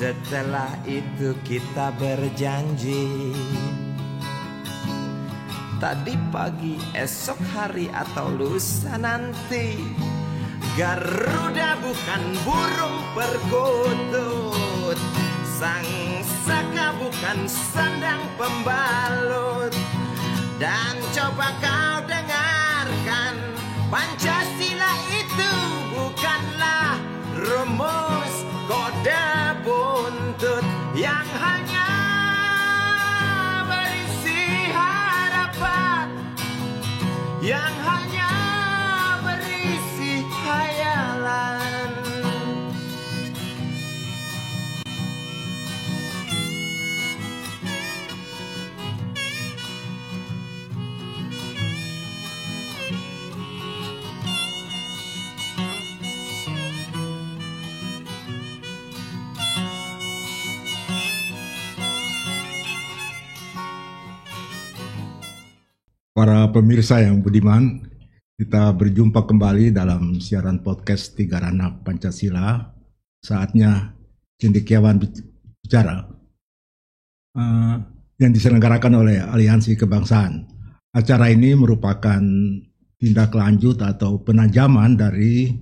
Setelah itu kita berjanji, tadi pagi, esok hari atau lusa nanti, Garuda bukan burung perkutut, sang saka bukan sandang pembalut. Dan coba kau dengarkan, Pancasila itu bukanlah rumus kode buntut yang hanya berisi harapan, yang hanya berisi khayalan. Para pemirsa yang budiman, kita berjumpa kembali dalam siaran podcast Tiga Ranah Pancasila. Saatnya cendekiawan bicara yang diselenggarakan oleh Aliansi Kebangsaan. Acara ini merupakan tindak lanjut atau penajaman dari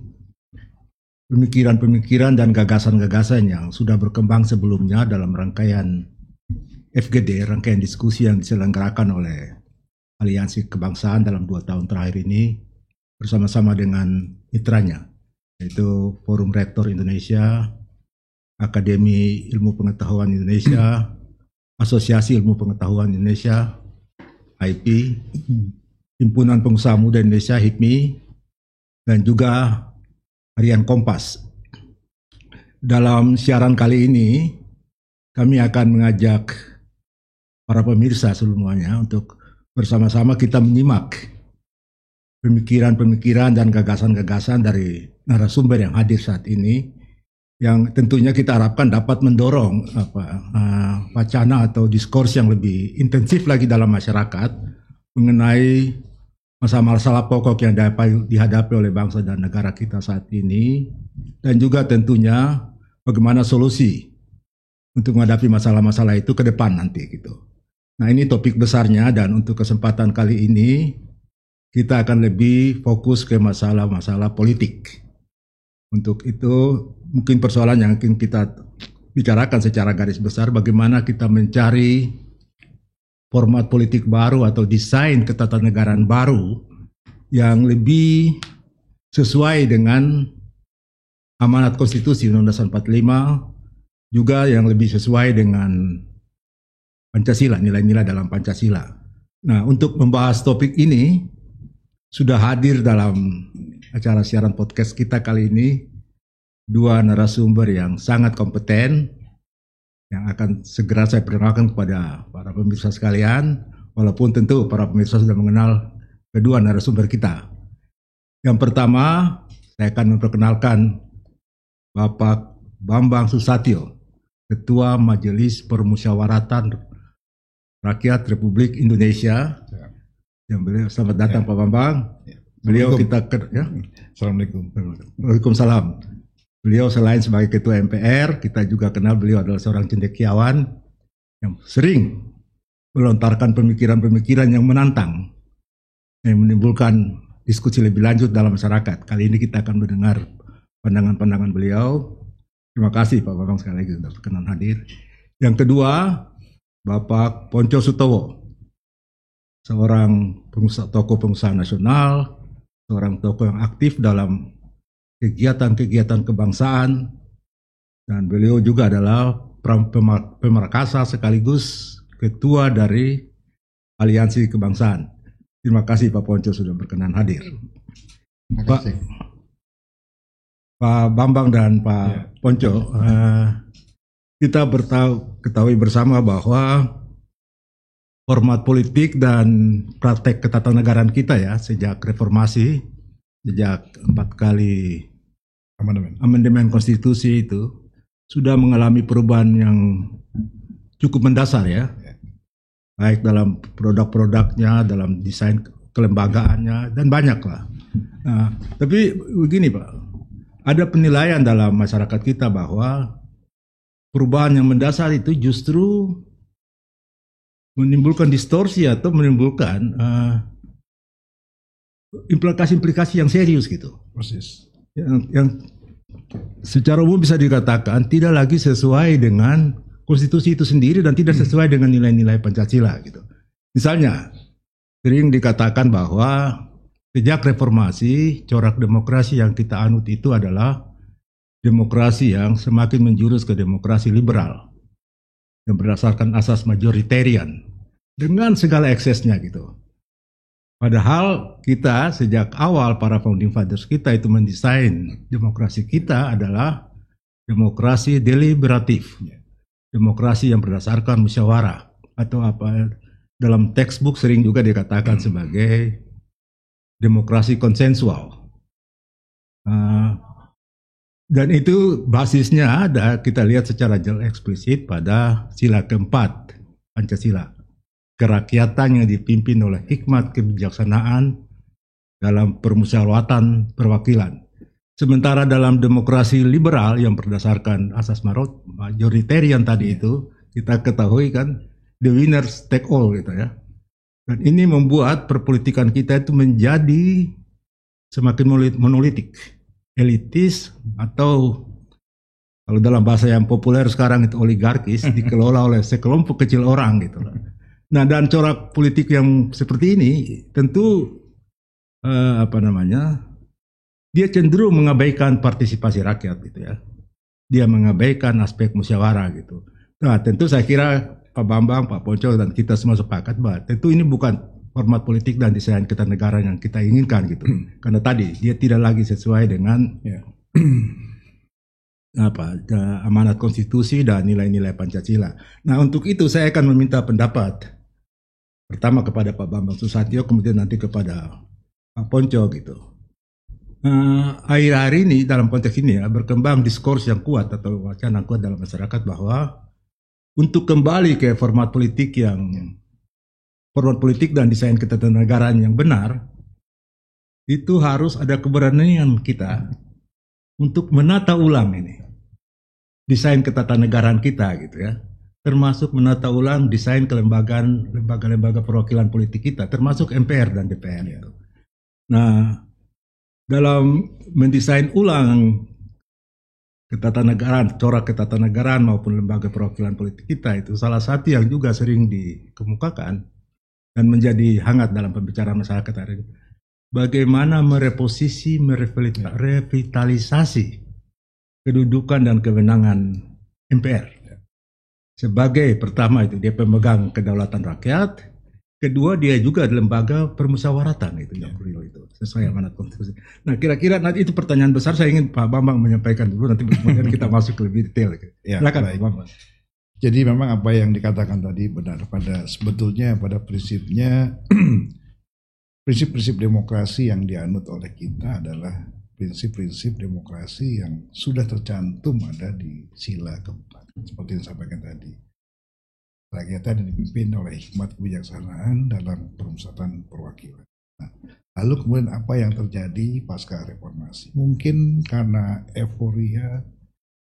pemikiran-pemikiran dan gagasan-gagasan yang sudah berkembang sebelumnya dalam rangkaian FGD, rangkaian diskusi yang diselenggarakan oleh Aliansi Kebangsaan dalam 2 tahun terakhir ini bersama-sama dengan mitranya, yaitu Forum Rektor Indonesia, Akademi Ilmu Pengetahuan Indonesia, Asosiasi Ilmu Pengetahuan Indonesia, IP, Himpunan Pengusaha Muda Indonesia, HIPMI, dan juga Harian Kompas. Dalam siaran kali ini, kami akan mengajak para pemirsa semuanya untuk bersama-sama kita menyimak pemikiran-pemikiran dan gagasan-gagasan dari narasumber yang hadir saat ini, yang tentunya kita harapkan dapat mendorong wacana atau diskurs yang lebih intensif lagi dalam masyarakat mengenai masalah-masalah pokok yang dihadapi oleh bangsa dan negara kita saat ini, dan juga tentunya bagaimana solusi untuk menghadapi masalah-masalah itu ke depan nanti gitu. Nah, ini topik besarnya, dan untuk kesempatan kali ini kita akan lebih fokus ke masalah-masalah politik. Untuk itu mungkin persoalan yang akan kita bicarakan secara garis besar, bagaimana kita mencari format politik baru atau desain ketatanegaraan baru yang lebih sesuai dengan amanat konstitusi Undang-Undang 45, juga yang lebih sesuai dengan Pancasila, nilai-nilai dalam Pancasila. Nah, untuk membahas topik ini, sudah hadir dalam acara siaran podcast kita kali ini 2 narasumber yang sangat kompeten, yang akan segera saya perkenalkan kepada para pemirsa sekalian, walaupun tentu para pemirsa sudah mengenal kedua narasumber kita. Yang pertama, saya akan memperkenalkan Bapak Bambang Susatyo, Ketua Majelis Permusyawaratan Rakyat Republik Indonesia. Yang beliau, selamat datang Pak Bambang. Beliau kita Assalamualaikum. Waalaikumsalam. Beliau selain sebagai Ketua MPR, kita juga kenal beliau adalah seorang cendekiawan yang sering melontarkan pemikiran-pemikiran yang menantang, yang menimbulkan diskusi lebih lanjut dalam masyarakat. Kali ini kita akan mendengar pandangan-pandangan beliau. Terima kasih Pak Bambang sekali lagi sudah berkenan hadir. Yang kedua, Bapak Pontjo Sutowo, seorang tokoh pengusaha nasional, seorang tokoh yang aktif dalam kegiatan-kegiatan kebangsaan, dan beliau juga adalah pemerkasa sekaligus ketua dari Aliansi Kebangsaan. Terima kasih Pak Pontjo sudah berkenan hadir. Pak Bambang dan Pak Pontjo, kita ketahui bersama bahwa format politik dan praktek ketatanegaraan kita ya sejak reformasi, sejak 4 kali amandemen konstitusi itu sudah mengalami perubahan yang cukup mendasar ya, baik dalam produk-produknya, dalam desain kelembagaannya, dan banyak lah. Nah, tapi begini Pak, ada penilaian dalam masyarakat kita bahwa perubahan yang mendasar itu justru menimbulkan distorsi atau menimbulkan implikasi-implikasi yang serius gitu. Persis. Yang secara umum bisa dikatakan tidak lagi sesuai dengan konstitusi itu sendiri dan tidak sesuai dengan nilai-nilai Pancasila gitu. Misalnya, sering dikatakan bahwa sejak reformasi, corak demokrasi yang kita anut itu adalah demokrasi yang semakin menjurus ke demokrasi liberal yang berdasarkan asas majoritarian dengan segala eksesnya gitu. Padahal kita sejak awal para founding fathers kita itu mendesain demokrasi kita adalah demokrasi deliberatif, demokrasi yang berdasarkan musyawarah atau apa dalam textbook sering juga dikatakan sebagai demokrasi konsensual. Dan itu basisnya ada kita lihat secara jelas eksplisit pada sila keempat Pancasila. Kerakyatan yang dipimpin oleh hikmat kebijaksanaan dalam permusyawaratan perwakilan. Sementara dalam demokrasi liberal yang berdasarkan asas majoritarian tadi itu, kita ketahui kan, the winners take all gitu ya. Dan ini membuat perpolitikan kita itu menjadi semakin monolitik, elitis, atau kalau dalam bahasa yang populer sekarang itu oligarkis, dikelola oleh sekelompok kecil orang gitu loh. Nah, dan corak politik yang seperti ini tentu dia cenderung mengabaikan partisipasi rakyat gitu ya. Dia mengabaikan aspek musyawarah gitu. Nah, tentu saya kira Pak Bambang, Pak Ponco dan kita semua sepakat bahwa tentu ini bukan format politik dan desain ketatanegaraan yang kita inginkan gitu. Karena tadi dia tidak lagi sesuai dengan amanat konstitusi dan nilai-nilai Pancasila. Nah, untuk itu saya akan meminta pendapat pertama kepada Pak Bambang Susatyo, kemudian nanti kepada Pak Ponco gitu. Akhir-akhir ini dalam konteks ini ya, berkembang diskurs yang kuat atau wacana kuat dalam masyarakat bahwa untuk kembali ke format politik dan desain ketatanegaraan yang benar, itu harus ada keberanian kita untuk menata ulang ini desain ketatanegaraan kita gitu ya. Termasuk menata ulang desain kelembagaan lembaga-lembaga perwakilan politik kita, termasuk MPR dan DPR. Itu. Nah, dalam mendesain ulang ketatanegaraan, corak ketatanegaraan maupun lembaga perwakilan politik kita itu salah satu yang juga sering dikemukakan dan menjadi hangat dalam pembicaraan masyarakat hari ini. Bagaimana merevitalisasi kedudukan dan kewenangan MPR. Sebagai pertama itu dia pemegang kedaulatan rakyat, kedua dia juga lembaga permusyawaratan itu yang real itu sesuai amanat konstitusi. Nah kira-kira nanti itu pertanyaan besar, saya ingin Pak Bambang menyampaikan dulu, nanti kemudian kita masuk ke lebih detail. Ya, silakan Pak Bambang. Jadi memang apa yang dikatakan tadi benar, pada prinsipnya prinsip-prinsip demokrasi yang dianut oleh kita adalah prinsip-prinsip demokrasi yang sudah tercantum ada di sila keempat. Seperti yang disampaikan tadi, rakyatnya dipimpin oleh hikmat kebijaksanaan dalam permusyawaratan perwakilan. Nah, lalu kemudian apa yang terjadi pasca reformasi? Mungkin karena euforia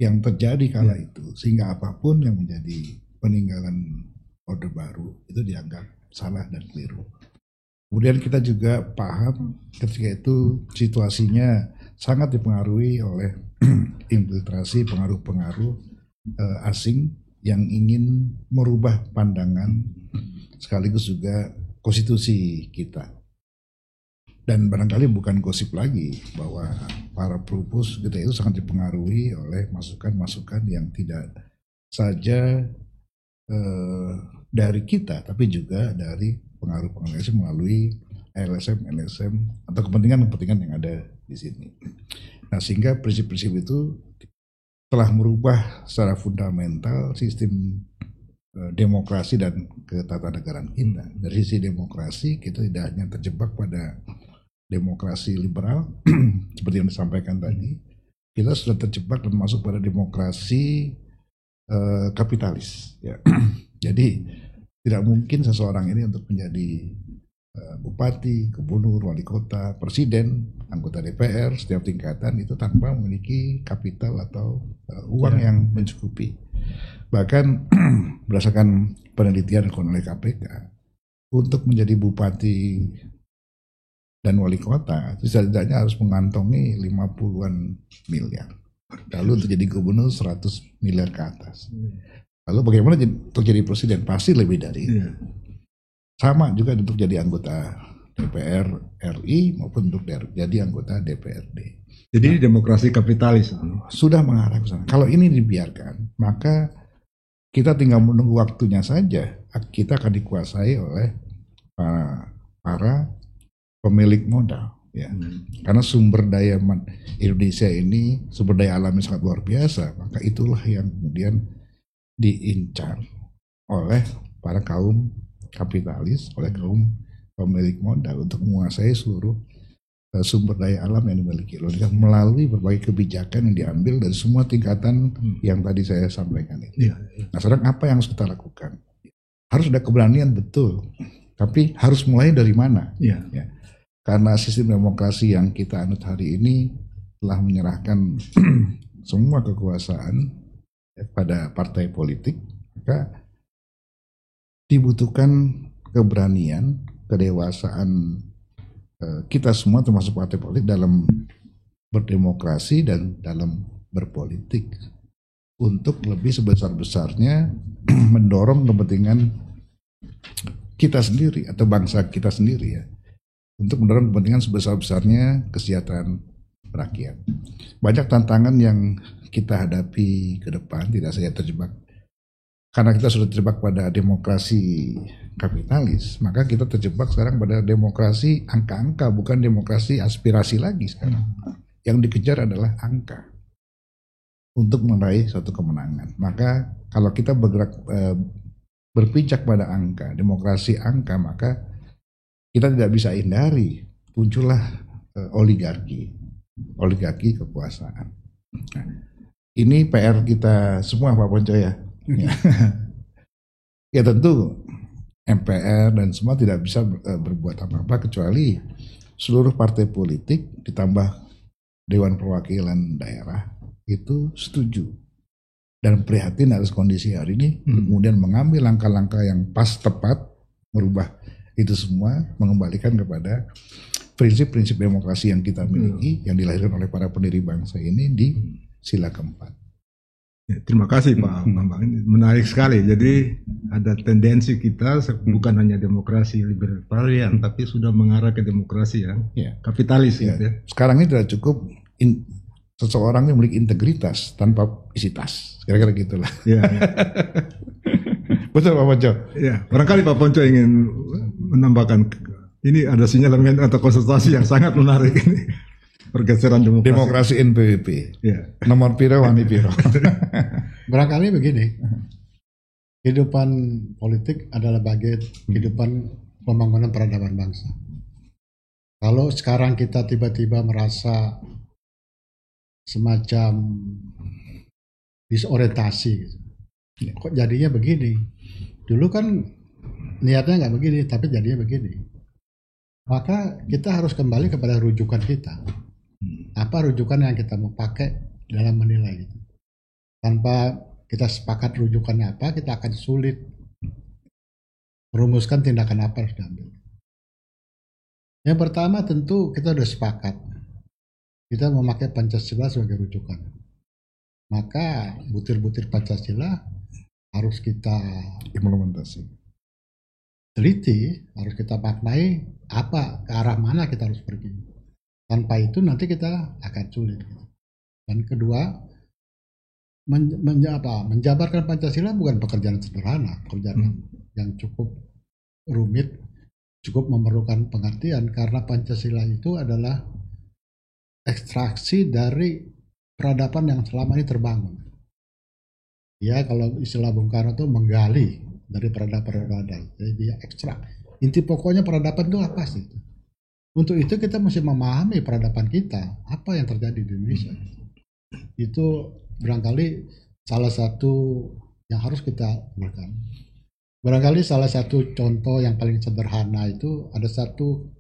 yang terjadi kala itu, sehingga apapun yang menjadi peninggalan Orde Baru itu dianggap salah dan keliru. Kemudian kita juga paham ketika itu situasinya sangat dipengaruhi oleh infiltrasi pengaruh-pengaruh asing yang ingin merubah pandangan sekaligus juga konstitusi kita. Dan barangkali bukan gosip lagi bahwa para perupus kita itu sangat dipengaruhi oleh masukan-masukan yang tidak saja dari kita, tapi juga dari pengaruh-pengaruh asing melalui LSM atau kepentingan-kepentingan yang ada di sini. Nah, sehingga prinsip-prinsip itu telah merubah secara fundamental sistem demokrasi dan ketatanegaraan kita. Dari sisi demokrasi, kita tidak hanya terjebak pada demokrasi liberal seperti yang disampaikan tadi, kita sudah terjebak dan masuk pada demokrasi kapitalis. Ya. Jadi tidak mungkin seseorang ini untuk menjadi bupati, gubernur, wali kota, presiden, anggota DPR, setiap tingkatan itu tanpa memiliki kapital atau uang yang mencukupi. Bahkan berdasarkan penelitian oleh KPK, untuk menjadi bupati dan wali kota itu setidaknya harus mengantongi 50-an miliar. Lalu untuk jadi gubernur 100 miliar ke atas. Lalu bagaimana untuk jadi presiden? Pasti lebih dari itu. Sama juga untuk jadi anggota DPR RI maupun untuk jadi anggota DPRD. Jadi demokrasi kapitalis sudah mengarah ke sana. Kalau ini dibiarkan, maka kita tinggal menunggu waktunya saja. Kita akan dikuasai oleh para pemilik modal. Ya. Karena sumber daya Indonesia ini sumber daya alamnya sangat luar biasa, maka itulah yang kemudian diincar oleh para kaum kapitalis, oleh kaum pemilik modal untuk menguasai seluruh sumber daya alam yang dimiliki Indonesia melalui berbagai kebijakan yang diambil dari semua tingkatan yang tadi saya sampaikan itu. Nah, sekarang apa yang harus kita lakukan? Harus ada keberanian, betul, tapi harus mulai dari mana? Ya. Karena sistem demokrasi yang kita anut hari ini telah menyerahkan semua kekuasaan pada partai politik, maka dibutuhkan keberanian, kedewasaan kita semua termasuk partai politik dalam berdemokrasi dan dalam berpolitik untuk lebih sebesar-besarnya mendorong kepentingan kita sendiri atau bangsa kita sendiri ya. Untuk mendorong kepentingan sebesar-besarnya kesejahteraan rakyat. Banyak tantangan yang kita hadapi ke depan, tidak saja terjebak. Karena kita sudah terjebak pada demokrasi kapitalis, maka kita terjebak sekarang pada demokrasi angka-angka, bukan demokrasi aspirasi lagi sekarang. Yang dikejar adalah angka untuk meraih suatu kemenangan. Maka kalau kita bergerak berpijak pada angka, demokrasi angka, maka kita tidak bisa hindari muncullah oligarki kekuasaan. Nah, ini PR kita semua Pak Ponco ya. Ya tentu MPR dan semua tidak bisa berbuat apa-apa kecuali seluruh partai politik ditambah Dewan Perwakilan Daerah itu setuju dan prihatin atas kondisi hari ini, kemudian mengambil langkah-langkah yang pas tepat merubah itu semua, mengembalikan kepada prinsip-prinsip demokrasi yang kita miliki, yang dilahirkan oleh para pendiri bangsa ini di sila keempat. Ya, terima kasih Pak Bambang, menarik sekali. Jadi ada tendensi kita bukan hanya demokrasi libertarian, tapi sudah mengarah ke demokrasi yang kapitalis. Ya. Gitu ya. Sekarang ini tidak cukup seseorang yang memiliki integritas tanpa isi tas, kira-kira gitulah. Ya. Betul Pak Ponco. Ya, barangkali Pak Ponco ingin menambahkan, ini ada sinyalemen atau konsultasi yang sangat menarik ini. Pergeseran demokrasi NPWP. Ya. Nomor piro wani piro. Barangkali begini, kehidupan politik adalah bagian kehidupan pembangunan peradaban bangsa. Kalau sekarang kita tiba-tiba merasa semacam disorientasi gitu. Kok jadinya begini? Dulu kan niatnya nggak begini, tapi jadinya begini. Maka kita harus kembali kepada rujukan kita. Apa rujukan yang kita mau pakai dalam menilai itu? Tanpa kita sepakat rujukannya apa, kita akan sulit merumuskan tindakan apa yang harus diambil. Yang pertama tentu kita sudah sepakat. Kita memakai Pancasila sebagai rujukan. Maka butir-butir Pancasila harus kita implementasi, teliti, harus kita maknai apa, ke arah mana kita harus pergi. Tanpa itu nanti kita akan sulit. Dan kedua, menjabarkan Pancasila bukan pekerjaan sederhana, pekerjaan yang cukup rumit, cukup memerlukan pengertian, karena Pancasila itu adalah ekstraksi dari peradaban yang selama ini terbangun. Ya, kalau istilah Bung Karno itu menggali dari peradaban. Jadi dia ekstrak. Inti pokoknya peradaban itu apa sih? Untuk itu kita mesti memahami peradaban kita, apa yang terjadi di Indonesia. Itu barangkali salah satu yang harus kita lakukan. Barangkali salah satu contoh yang paling sederhana itu ada satu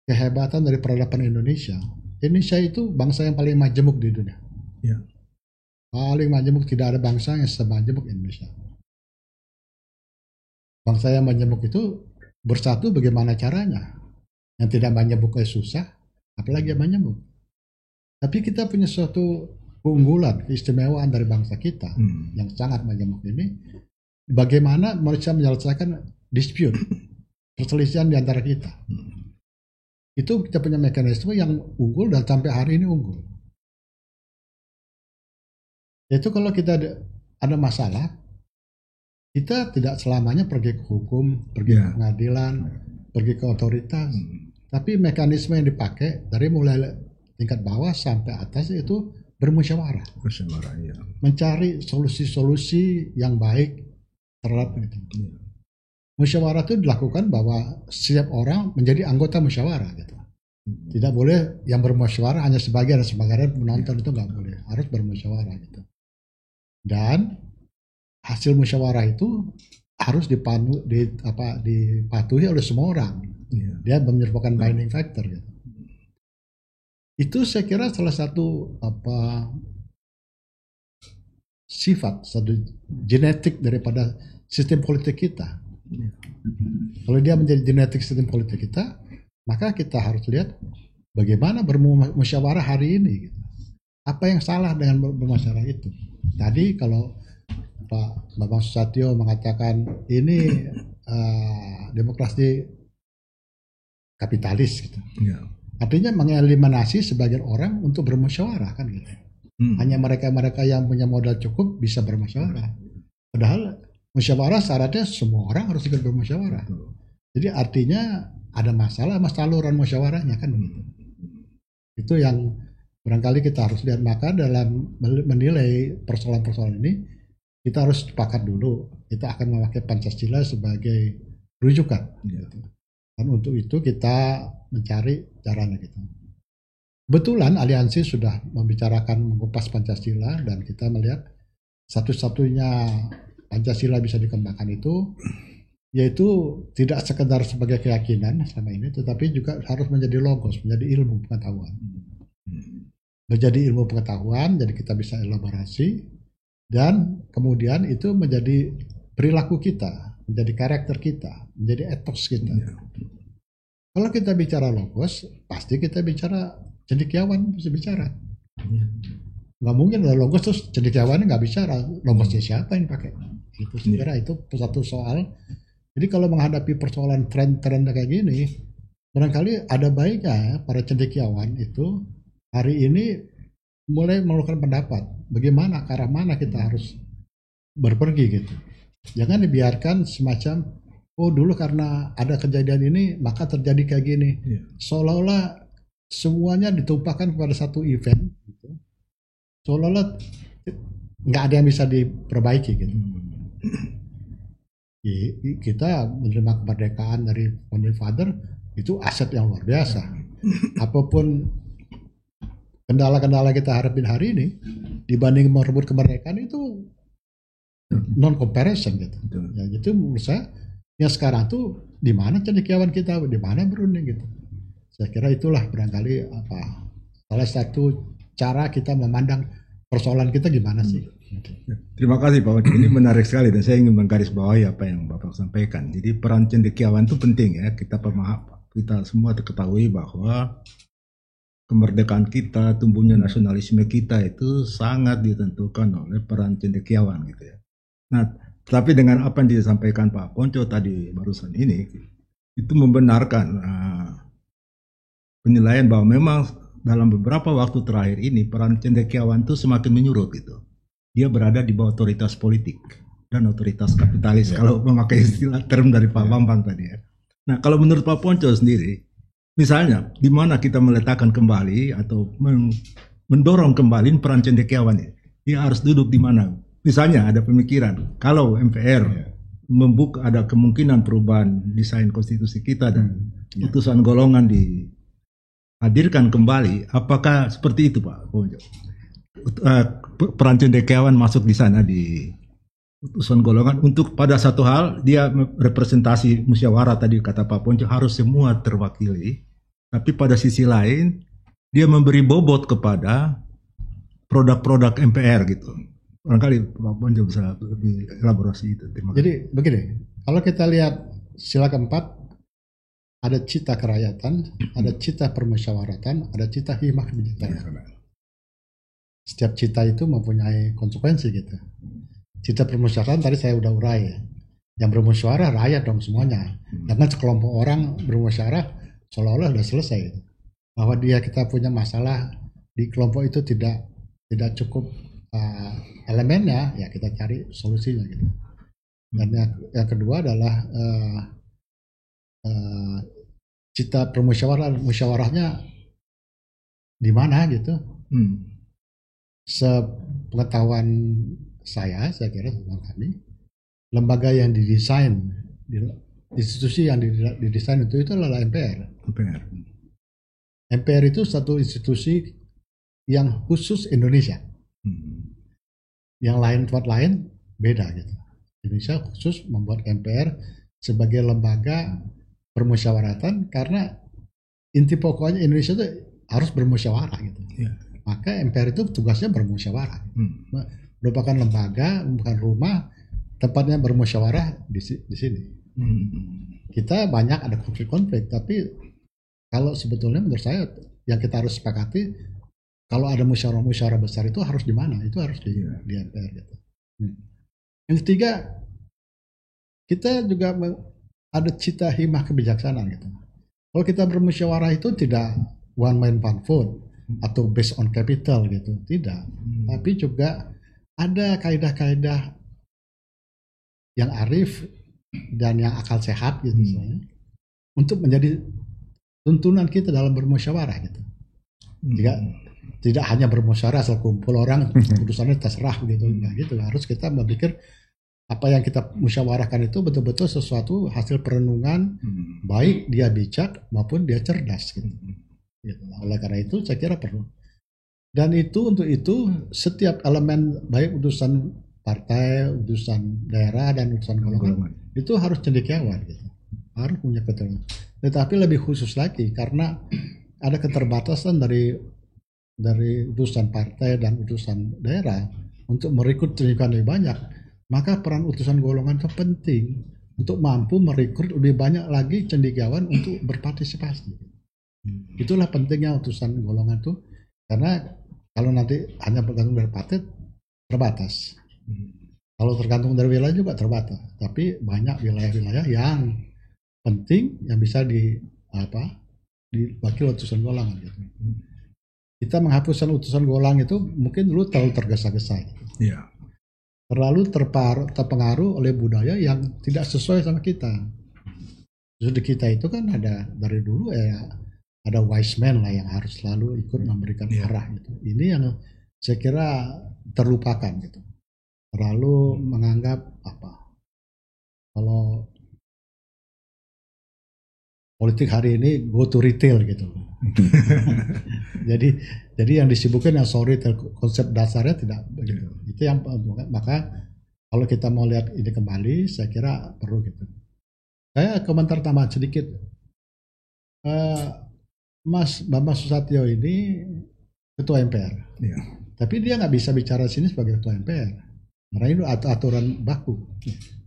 kehebatan dari peradaban Indonesia. Indonesia itu bangsa yang paling majemuk di dunia. Ya. Paling majemuk, tidak ada bangsa yang semajemuk Indonesia. Bangsa yang majemuk itu bersatu bagaimana caranya? Yang tidak majemuk susah, apalagi yang majemuk. Tapi kita punya suatu keunggulan, keistimewaan dari bangsa kita yang sangat majemuk ini. Bagaimana mereka menyelesaikan dispute, perselisihan di antara kita. Itu kita punya mekanisme yang unggul dan sampai hari ini unggul. Yaitu kalau kita ada masalah, kita tidak selamanya pergi ke hukum, pergi ke pengadilan, pergi ke otoritas. Tapi mekanisme yang dipakai dari mulai tingkat bawah sampai atas itu bermusyawarah. Ya. Mencari solusi-solusi yang baik terhadap itu. Musyawarah itu dilakukan bahwa setiap orang menjadi anggota musyawarah gitu. Tidak boleh yang bermusyawarah hanya sebagian penonton itu nggak boleh, harus bermusyawarah gitu. Dan hasil musyawarah itu harus dipatuhi oleh semua orang. Dia merupakan binding factor gitu. Itu saya kira salah satu sifat, satu genetik daripada sistem politik kita. Kalau dia menjadi genetik sistem politik kita, maka kita harus lihat bagaimana bermusyawarah hari ini gitu. Apa yang salah dengan bermusyawarah itu? Tadi kalau Pak Bambang Susatyo mengatakan ini demokrasi kapitalis gitu. Artinya mengeliminasi sebagian orang untuk bermusyawarah kan gitu. Hanya mereka-mereka yang punya modal cukup bisa bermusyawarah. Padahal musyawarah syaratnya semua orang harus ikut bermusyawarah. Jadi artinya ada masalah sama saluran musyawarahnya kan begitu. Itu yang barangkali kita harus lihat. Maka dalam menilai persoalan-persoalan ini kita harus sepakat dulu kita akan memakai Pancasila sebagai rujukan. Gitu. Dan untuk itu kita mencari caranya gitu. Kebetulan aliansi sudah membicarakan mengupas Pancasila dan kita melihat satu-satunya Pancasila bisa dikembangkan itu yaitu tidak sekedar sebagai keyakinan selama ini, tetapi juga harus menjadi logos, menjadi ilmu pengetahuan. Menjadi ilmu pengetahuan, jadi kita bisa elaborasi dan kemudian itu menjadi perilaku kita, menjadi karakter kita, menjadi etos kita. Kalau kita bicara logos, pasti kita bicara cendekiawan bisa bicara. Nggak mungkin ada logos terus cendekiawan nggak bicara. Logosnya siapa yang pakai? Itu segera itu satu soal. Jadi kalau menghadapi persoalan tren-tren kayak gini, barangkali ada baiknya para cendekiawan itu hari ini mulai melakukan pendapat. Bagaimana, ke arah mana kita harus berpergi gitu. Jangan dibiarkan semacam oh dulu karena ada kejadian ini maka terjadi kayak gini. Seolah-olah semuanya ditumpahkan kepada satu event gitu. Seolah-olah nggak ada yang bisa diperbaiki gitu. Kita menerima kemerdekaan dari Founding Father itu aset yang luar biasa. Apapun kendala-kendala kita hadapin hari ini dibanding merebut kemerdekaan itu non comparison gitu. Ya itu menurut saya yang sekarang tuh di mana cendekiawan kita, di mana berunding gitu. Saya kira itulah barangkali salah satu cara kita memandang persoalan kita gimana sih. Terima kasih Pak Wajib. Ini menarik sekali dan saya ingin menggarisbawahi apa yang Bapak sampaikan. Jadi peran cendekiawan itu penting ya. Kita semua ketahui bahwa kemerdekaan kita, tumbuhnya nasionalisme kita itu sangat ditentukan oleh peran cendekiawan gitu ya. Nah, tapi dengan apa yang disampaikan Pak Ponco tadi barusan ini, itu membenarkan penilaian bahwa memang dalam beberapa waktu terakhir ini peran cendekiawan itu semakin menyurut gitu. Dia berada di bawah otoritas politik dan otoritas kapitalis kalau memakai istilah term dari Pak Bambang tadi ya. Nah kalau menurut Pak Ponco sendiri, misalnya di mana kita meletakkan kembali atau mendorong kembali peran cendekiawan ini, dia harus duduk di mana? Misalnya ada pemikiran kalau MPR membuka ada kemungkinan perubahan desain konstitusi kita dan putusan golongan dihadirkan kembali, apakah seperti itu Pak Ponco? Peran cendekiawan masuk di sana di putusan golongan untuk pada satu hal dia representasi musyawarah tadi kata Pak Ponco harus semua terwakili, tapi pada sisi lain dia memberi bobot kepada produk-produk MPR gitu. Barangkali Pak Bonjo bisa lebih elaborasi itu. Terima kasih. Jadi begini, kalau kita lihat sila keempat, ada cita kerakyatan, ada cita permusyawaratan, ada cita hikmah kebijaksanaan. Setiap cita itu mempunyai konsekuensi gitu. Cita permusyawaratan tadi saya udah urai ya. Yang bermusyawarah rakyat dong semuanya. Jangan sekelompok orang bermusyawarah seolah-olah sudah selesai. Gitu. Bahwa kita punya masalah di kelompok itu tidak cukup elemennya, ya kita cari solusinya gitu. Dan yang kedua adalah cita musyawarahnya di mana gitu. Sepengetahuan saya kira tentang kami, lembaga yang didesain, institusi yang didesain itu adalah MPR. MPR itu satu institusi yang khusus Indonesia. Yang lain tempat lain beda gitu. Indonesia khusus membuat MPR sebagai lembaga permusyawaratan karena inti pokoknya Indonesia itu harus bermusyawarah gitu. Maka MPR itu tugasnya bermusyawarah. Merupakan lembaga, bukan rumah, tempatnya bermusyawarah di sini. Kita banyak ada konflik-konflik, tapi kalau sebetulnya menurut saya yang kita harus sepakati, kalau ada musyawarah besar itu harus di mana? Itu harus di MPR gitu. Yang ketiga, kita juga ada cita hikmah kebijaksanaan gitu. Kalau kita bermusyawarah itu tidak one man one vote atau based on capital gitu, tidak. Tapi juga ada kaidah-kaidah yang arif dan yang akal sehat gitu untuk menjadi tuntunan kita dalam bermusyawarah gitu. Tidak hanya bermusyawarah asal kumpul orang putusannya terserah gitu, enggak gitu. Harus kita berpikir apa yang kita musyawarahkan itu betul-betul sesuatu hasil perenungan, baik dia bijak maupun dia cerdas gitu. Oleh karena itu saya kira perlu. Dan untuk itu setiap elemen baik utusan partai, utusan daerah dan utusan golongan itu harus cendekiawan gitu. Harus punya keterangan. Tetapi lebih khusus lagi karena ada keterbatasan dari utusan partai dan utusan daerah untuk merekrut cendekiawan lebih banyak, maka peran utusan golongan itu penting untuk mampu merekrut lebih banyak lagi cendekiawan untuk berpartisipasi. Itulah pentingnya utusan golongan itu, karena kalau nanti hanya bergantung dari partai terbatas. Kalau tergantung dari wilayah juga terbatas, tapi banyak wilayah-wilayah yang penting yang bisa diwakil utusan golongan gitu. Kita menghapuskan utusan golongan itu mungkin dulu terlalu tergesa-gesa gitu. Terlalu terpengaruh oleh budaya yang tidak sesuai sama kita. Justru di kita itu kan ada dari dulu ada wise man lah yang harus selalu ikut memberikan arah gitu. Ini yang saya kira terlupakan gitu. Terlalu menganggap kalau politik hari ini go to retail gitu. jadi yang disibukkan yang retail, konsep dasarnya tidak begitu. Itu yang maka kalau kita mau lihat ini kembali, saya kira perlu gitu. Saya komentar tambahan sedikit. Mas Bambang Susatyo ini ketua MPR, tapi dia nggak bisa bicara sini sebagai ketua MPR karena ini aturan baku.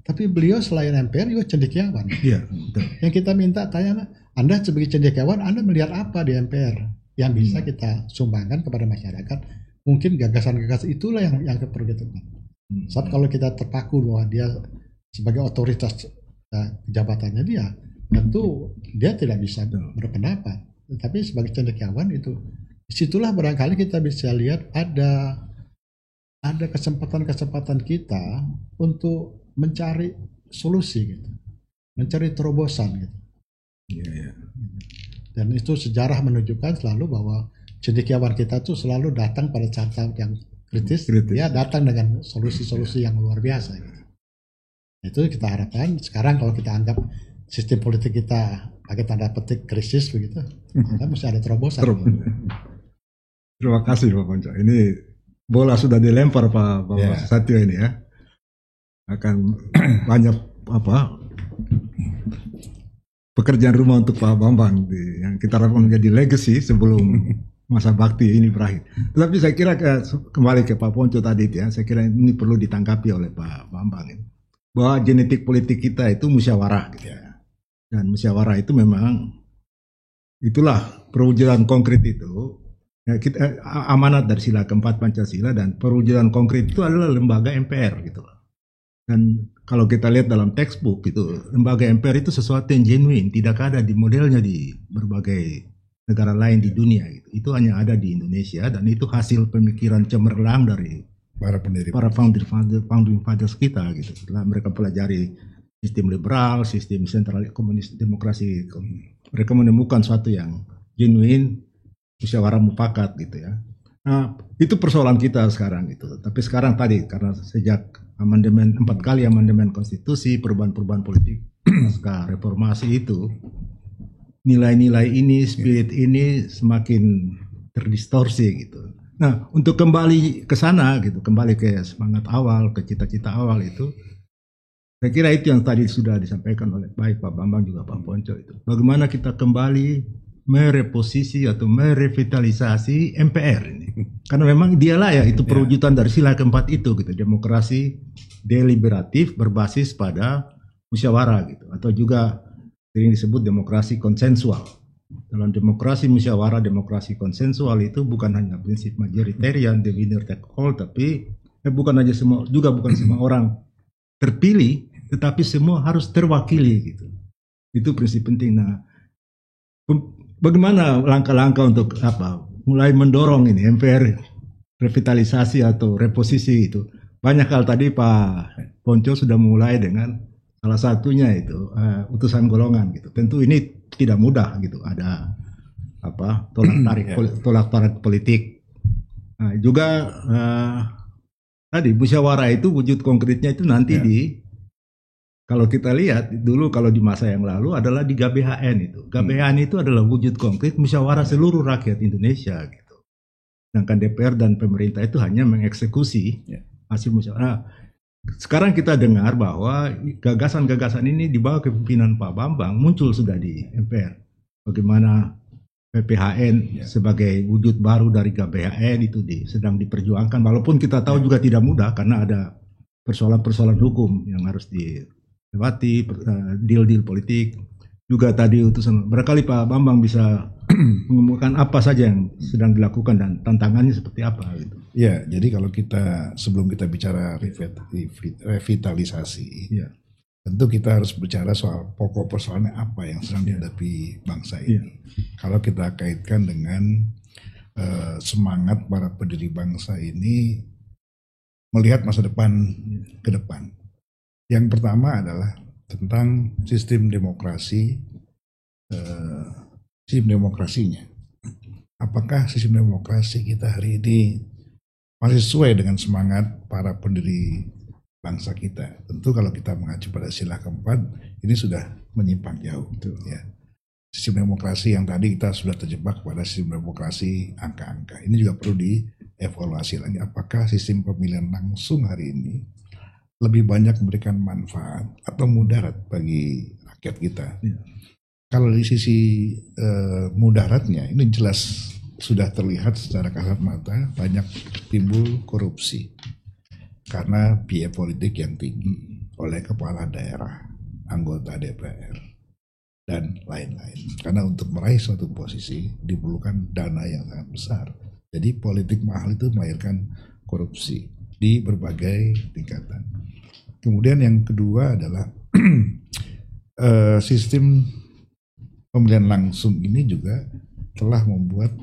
Tapi beliau selain MPR juga cendekiawan. Yang kita minta tanya, Anda sebagai cendekiawan, Anda melihat apa di MPR yang bisa kita sumbangkan kepada masyarakat? Mungkin gagasan-gagasan itulah yang perlu kita lakukan. Sebab kalau kita terpaku bahwa dia sebagai otoritas jabatannya dia, tentu dia tidak bisa berpendapat. Tapi sebagai cendekiawan itu, disitulah barangkali kita bisa lihat ada kesempatan-kesempatan kita untuk mencari solusi gitu, mencari terobosan gitu. Dan itu sejarah menunjukkan selalu bahwa cendekiawan kita tuh selalu datang pada saat yang kritis. Dia datang dengan solusi-solusi yang luar biasa gitu. Itu kita harapkan sekarang kalau kita anggap sistem politik kita pakai tanda petik krisis begitu, maka mesti ada terobosan. Terima kasih Pak Bonjo. Ini bola sudah dilempar Pak Bambang Susatyo ini ya. Akan banyak pekerjaan rumah untuk Pak Bambang yang kita harapkan menjadi legacy sebelum masa bakti ini berakhir. Tetapi saya kira kembali ke Pak Ponco tadi ya, saya kira ini perlu ditanggapi oleh Pak Bambang ini, bahwa genetik politik kita itu musyawarah gitu ya. Dan musyawarah itu memang itulah perwujudan konkret itu. Ya, kita amanat dari sila keempat Pancasila, dan perwujudan konkret itu adalah lembaga MPR gitu loh. Dan kalau kita lihat dalam textbook itu, lembaga MPR itu sesuatu yang genuine, tidak ada di modelnya di berbagai negara lain di dunia gitu. Itu hanya ada di Indonesia, dan itu hasil pemikiran cemerlang dari para founding fathers kita gitu. Setelah mereka pelajari sistem liberal, sistem sentral komunis, demokrasi, mereka menemukan suatu yang genuine, musyawarah mufakat gitu ya. Nah, itu persoalan kita sekarang itu. Tapi sekarang tadi karena sejak amandemen 4 kali amandemen konstitusi, perubahan-perubahan politik pasca reformasi itu, nilai-nilai ini, spirit ini semakin terdistorsi gitu. Nah, untuk kembali ke sana gitu, kembali ke semangat awal, ke cita-cita awal itu, saya kira itu yang tadi sudah disampaikan oleh baik Pak Bambang juga Pak Ponco itu. Bagaimana kita kembali mereposisi atau merevitalisasi MPR ini. Karena memang dialah ya itu perwujudan dari sila keempat itu gitu, demokrasi deliberatif berbasis pada musyawarah gitu, atau juga sering disebut demokrasi konsensual. Dalam demokrasi musyawarah, demokrasi konsensual itu bukan hanya prinsip majoritarian, the winner take all, tapi bukan semua orang terpilih, tetapi semua harus terwakili gitu. Itu prinsip penting. Nah, bagaimana langkah-langkah untuk mulai mendorong ini MPR revitalisasi atau reposisi itu? Banyak hal tadi Pak Ponco sudah mulai dengan salah satunya itu utusan golongan gitu. Tentu ini tidak mudah gitu. Ada tolak tarik politik. Nah, juga tadi musyawarah itu wujud konkretnya itu nanti kalau kita lihat dulu, kalau di masa yang lalu adalah di GBHN itu. GBHN itu adalah wujud konkret musyawarah seluruh rakyat Indonesia gitu. Sedangkan DPR dan pemerintah itu hanya mengeksekusi hasil musyawarah. Nah, sekarang kita dengar bahwa gagasan-gagasan ini di bawah kepemimpinan Pak Bambang muncul sudah di MPR. Bagaimana PPHN sebagai wujud baru dari GBHN itu sedang diperjuangkan. Walaupun kita tahu juga tidak mudah karena ada persoalan-persoalan hukum yang harus dilewati, deal-deal politik. Juga tadi utusan, barangkali Pak Bambang bisa mengemukakan apa saja yang sedang dilakukan dan tantangannya seperti apa gitu. Ya, jadi kalau sebelum kita bicara revitalisasi, tentu kita harus bicara soal pokok persoalannya apa yang sedang dihadapi bangsa ini. Kalau kita kaitkan dengan semangat para pendiri bangsa ini melihat masa depan ke depan. Yang pertama adalah tentang sistem demokrasinya. Apakah sistem demokrasi kita hari ini masih sesuai dengan semangat para pendiri bangsa kita? Tentu kalau kita mengacu pada sila keempat, ini sudah menyimpang jauh. Ya. Sistem demokrasi yang tadi kita sudah terjebak pada sistem demokrasi angka-angka. Ini juga perlu dievaluasi lagi. Apakah sistem pemilihan langsung hari ini lebih banyak memberikan manfaat atau mudarat bagi rakyat kita? Kalau di sisi mudaratnya, ini jelas sudah terlihat secara kasat mata banyak timbul korupsi karena biaya politik yang tinggi oleh kepala daerah, anggota DPR, dan lain-lain. Karena untuk meraih suatu posisi diperlukan dana yang sangat besar. Jadi politik mahal itu melahirkan korupsi di berbagai tingkatan. Kemudian yang kedua adalah sistem pemilihan langsung ini juga telah membuat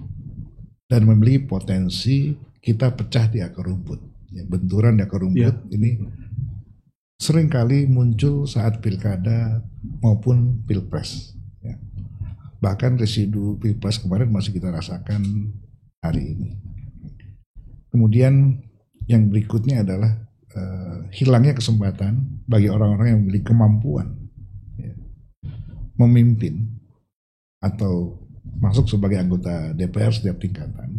dan memiliki potensi kita pecah di akar rumput. Ya, benturan di akar rumput ini seringkali muncul saat pilkada maupun pilpres. Ya. Bahkan residu pilpres kemarin masih kita rasakan hari ini. Kemudian yang berikutnya adalah hilangnya kesempatan bagi orang-orang yang memiliki kemampuan memimpin atau masuk sebagai anggota DPR setiap tingkatan.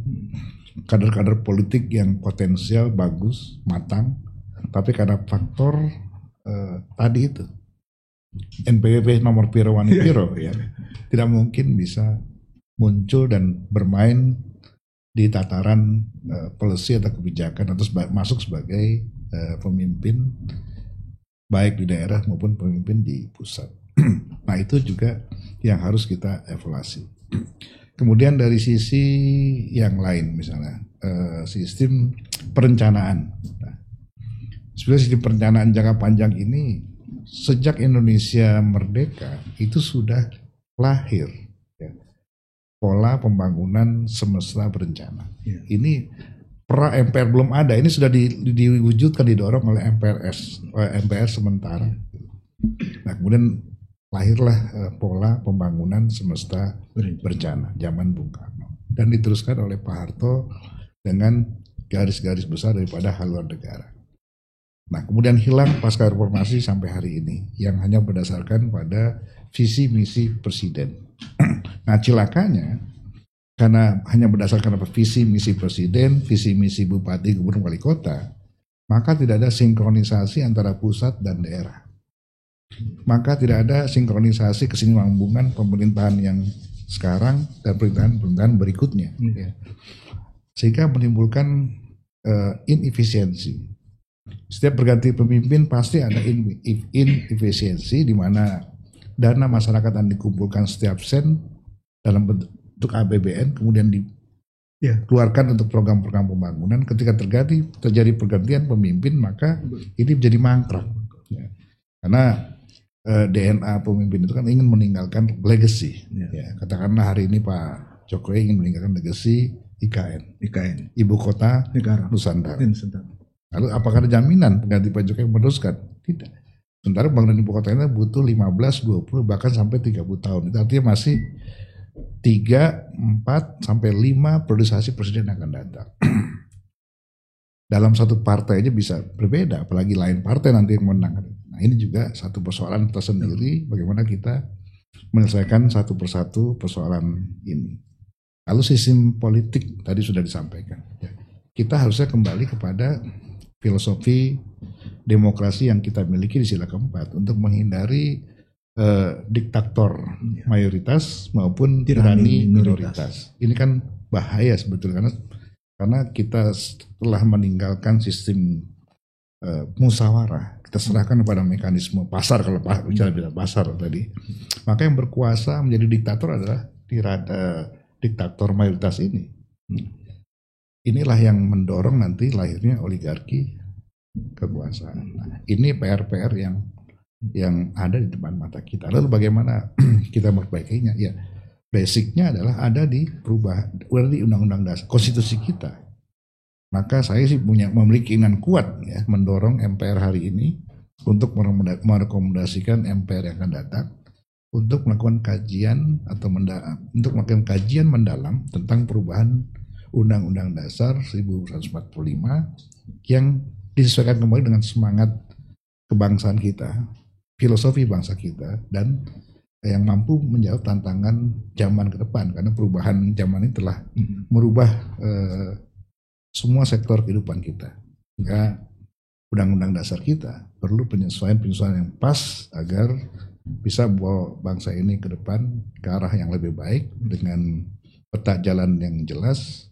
Kader-kader politik yang potensial bagus, matang, tapi karena faktor tadi itu NPWP nomor piro wani piro ya, tidak mungkin bisa muncul dan bermain di tataran policy atau kebijakan atau masuk sebagai pemimpin baik di daerah maupun pemimpin di pusat. Nah itu juga yang harus kita evaluasi. Kemudian dari sisi yang lain misalnya sistem perencanaan. Nah, sebenarnya sistem perencanaan jangka panjang ini sejak Indonesia merdeka itu sudah lahir ya, pola pembangunan semesta berencana. Ya. Ini pra MPR belum ada, ini sudah diwujudkan, didorong oleh MPR sementara. Nah kemudian lahirlah pola pembangunan semesta berencana zaman Bung Karno dan diteruskan oleh Pak Harto dengan garis-garis besar daripada haluan negara. Nah kemudian hilang pasca reformasi sampai hari ini yang hanya berdasarkan pada visi misi presiden. Nah cilakanya karena hanya berdasarkan visi misi presiden, visi misi bupati, gubernur, wali kota, maka tidak ada sinkronisasi antara pusat dan daerah. Maka tidak ada sinkronisasi kesinambungan pemerintahan yang sekarang dan pemerintahan berikutnya. Ya. Sehingga menimbulkan inefisiensi. Setiap berganti pemimpin pasti ada inefisiensi di mana dana masyarakat yang dikumpulkan setiap sen dalam bentuk APBN kemudian dikeluarkan untuk program-program pembangunan. Ketika terjadi pergantian pemimpin maka ini menjadi mangkrak. Ya. Karena DNA pemimpin itu kan ingin meninggalkan legacy. Ya, katakanlah hari ini Pak Jokowi ingin meninggalkan legacy IKN, Ibu Kota Negara Nusantara. Lalu apakah ada jaminan pengganti Pak Jokowi meneruskan? Tidak. Sementara bangunan Ibu Kota ini butuh 15, 20 bahkan sampai 30 tahun. Itu artinya masih 3, 4 sampai 5 priorisasi presiden akan datang. Dalam satu partai aja bisa berbeda, apalagi lain partai nanti yang menang. Nah ini juga satu persoalan tersendiri bagaimana kita menyelesaikan satu persatu persoalan ini. Lalu sistem politik tadi sudah disampaikan. Kita harusnya kembali kepada filosofi demokrasi yang kita miliki di sila keempat untuk menghindari diktator mayoritas maupun tirani minoritas. Ini kan bahaya sebetulnya karena kita telah meninggalkan sistem musyawarah, kita serahkan kepada mekanisme pasar kalau bicara pasar tadi. Maka yang berkuasa menjadi diktator adalah diktator mayoritas ini. Inilah yang mendorong nanti lahirnya oligarki kekuasaan. Nah, ini PR-PR yang ada di depan mata kita. Lalu bagaimana kita memperbaikinya? Ya, basicnya adalah ada di undang-undang dasar konstitusi kita. Maka saya sih memiliki keinginan kuat ya mendorong MPR hari ini untuk merekomendasikan MPR yang akan datang untuk melakukan kajian atau untuk melakukan kajian mendalam tentang perubahan Undang-Undang Dasar 1945 yang disesuaikan kembali dengan semangat kebangsaan kita, filosofi bangsa kita, dan yang mampu menjawab tantangan zaman ke depan karena perubahan zaman ini telah merubah semua sektor kehidupan kita. Sehingga Undang-Undang Dasar kita perlu penyesuaian yang pas agar bisa membawa bangsa ini ke depan ke arah yang lebih baik dengan peta jalan yang jelas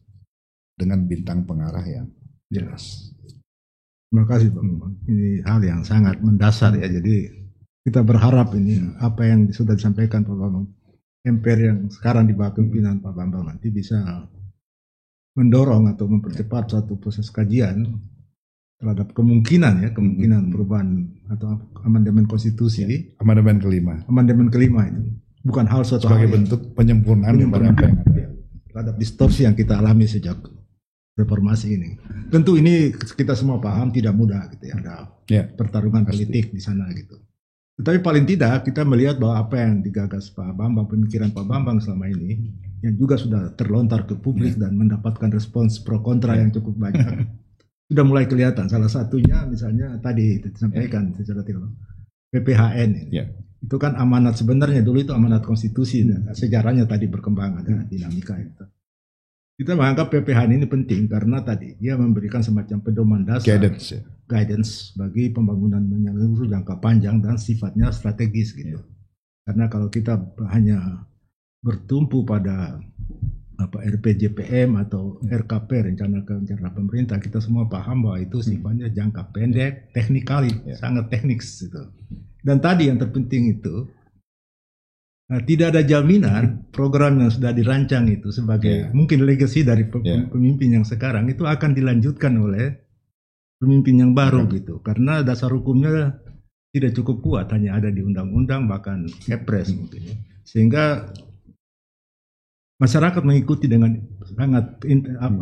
dengan bintang pengarah yang jelas. Terima kasih Pak Bambang. Ini hal yang sangat mendasar ya. Jadi kita berharap ini apa yang sudah disampaikan Pak Bambang, MPR yang sekarang di bawah pimpinan Pak Bambang nanti bisa mendorong atau mempercepat suatu proses kajian terhadap kemungkinan perubahan atau amandemen konstitusi. Amandemen kelima. Amandemen kelima itu bukan hal suatu sebagai bentuk penyempurnaan daripada apa yang ada. Terhadap distorsi yang kita alami sejak reformasi ini. Tentu ini kita semua paham tidak mudah gitu ya. Ada pertarungan politik di sana gitu. Tetapi paling tidak kita melihat bahwa apa yang digagas Pak Bambang, pemikiran Pak Bambang selama ini yang juga sudah terlontar ke publik dan mendapatkan respons pro kontra yang cukup banyak. Sudah mulai kelihatan. Salah satunya misalnya tadi disampaikan secara tidak PPHN ini. Itu kan amanat sebenarnya dulu itu amanat konstitusi. Sejarahnya tadi berkembang ada dinamika itu. Kita menganggap PPHN ini penting karena tadi dia memberikan semacam pedoman dasar, guidance bagi pembangunan menyeluruh jangka panjang dan sifatnya strategis gitu. Karena kalau kita hanya bertumpu pada RPJPM atau RKP, rencana kerja pemerintah, kita semua paham bahwa itu sifatnya jangka pendek, sangat teknis itu. Dan tadi yang terpenting itu tidak ada jaminan program yang sudah dirancang itu sebagai mungkin legacy dari pemimpin yang sekarang itu akan dilanjutkan oleh pemimpin yang baru gitu, karena dasar hukumnya tidak cukup kuat, hanya ada di undang-undang bahkan kepres mungkin, sehingga masyarakat mengikuti dengan sangat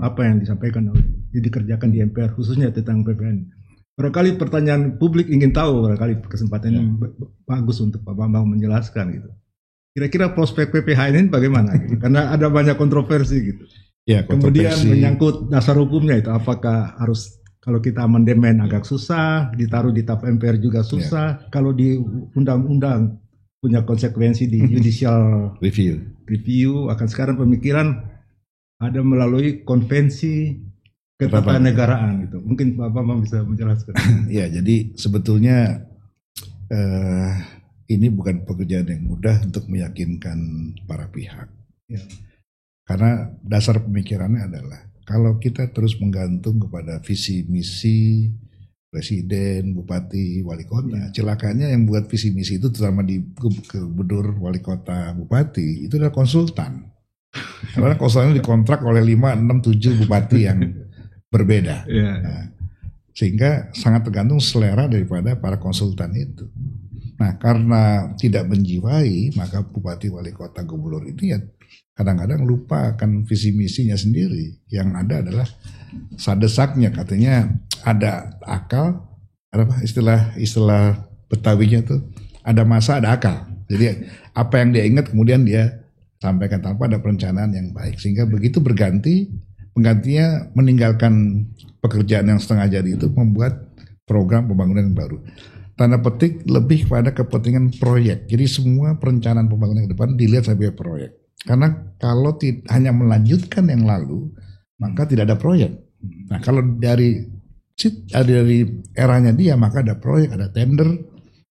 apa yang disampaikan dikerjakan di MPR khususnya tentang PPN. Barangkali pertanyaan publik ingin tahu, barangkali kesempatan ini bagus untuk Pak Bambang menjelaskan gitu. Kira-kira prospek PPH ini bagaimana? Gitu? Karena ada banyak kontroversi gitu. Ya, kemudian menyangkut dasar hukumnya itu, apakah harus kalau kita amandemen agak susah, ditaruh di TAP MPR juga susah, kalau di undang-undang punya konsekuensi di judicial review. Akan sekarang pemikiran ada melalui konvensi ketatanegaraan gitu. Mungkin Pak Bambang bisa menjelaskan. Ya, jadi sebetulnya ini bukan pekerjaan yang mudah untuk meyakinkan para pihak. Ya. Karena dasar pemikirannya adalah kalau kita terus menggantung kepada visi misi presiden, bupati, wali kota, celakanya yang buat visi misi itu terutama di gubernur, wali kota, bupati itu adalah konsultan. Karena konsultannya dikontrak oleh 5, 6, 7 bupati yang berbeda. Nah, sehingga sangat tergantung selera daripada para konsultan itu. Nah, karena tidak menjiwai, maka bupati, wali kota, gubernur ini ya kadang-kadang lupa akan visi misinya sendiri. Yang ada adalah sadesaknya, katanya ada akal, apa istilah Betawinya tuh, ada masa ada akal. Jadi apa yang dia ingat kemudian dia sampaikan tanpa ada perencanaan yang baik, sehingga begitu penggantinya meninggalkan pekerjaan yang setengah jadi itu, membuat program pembangunan yang baru. Tanda petik lebih pada kepentingan proyek. Jadi semua perencanaan pembangunan ke depan dilihat sebagai proyek. Karena kalau hanya melanjutkan yang lalu, maka tidak ada proyek. Nah, kalau dari eranya dia, maka ada proyek, ada tender,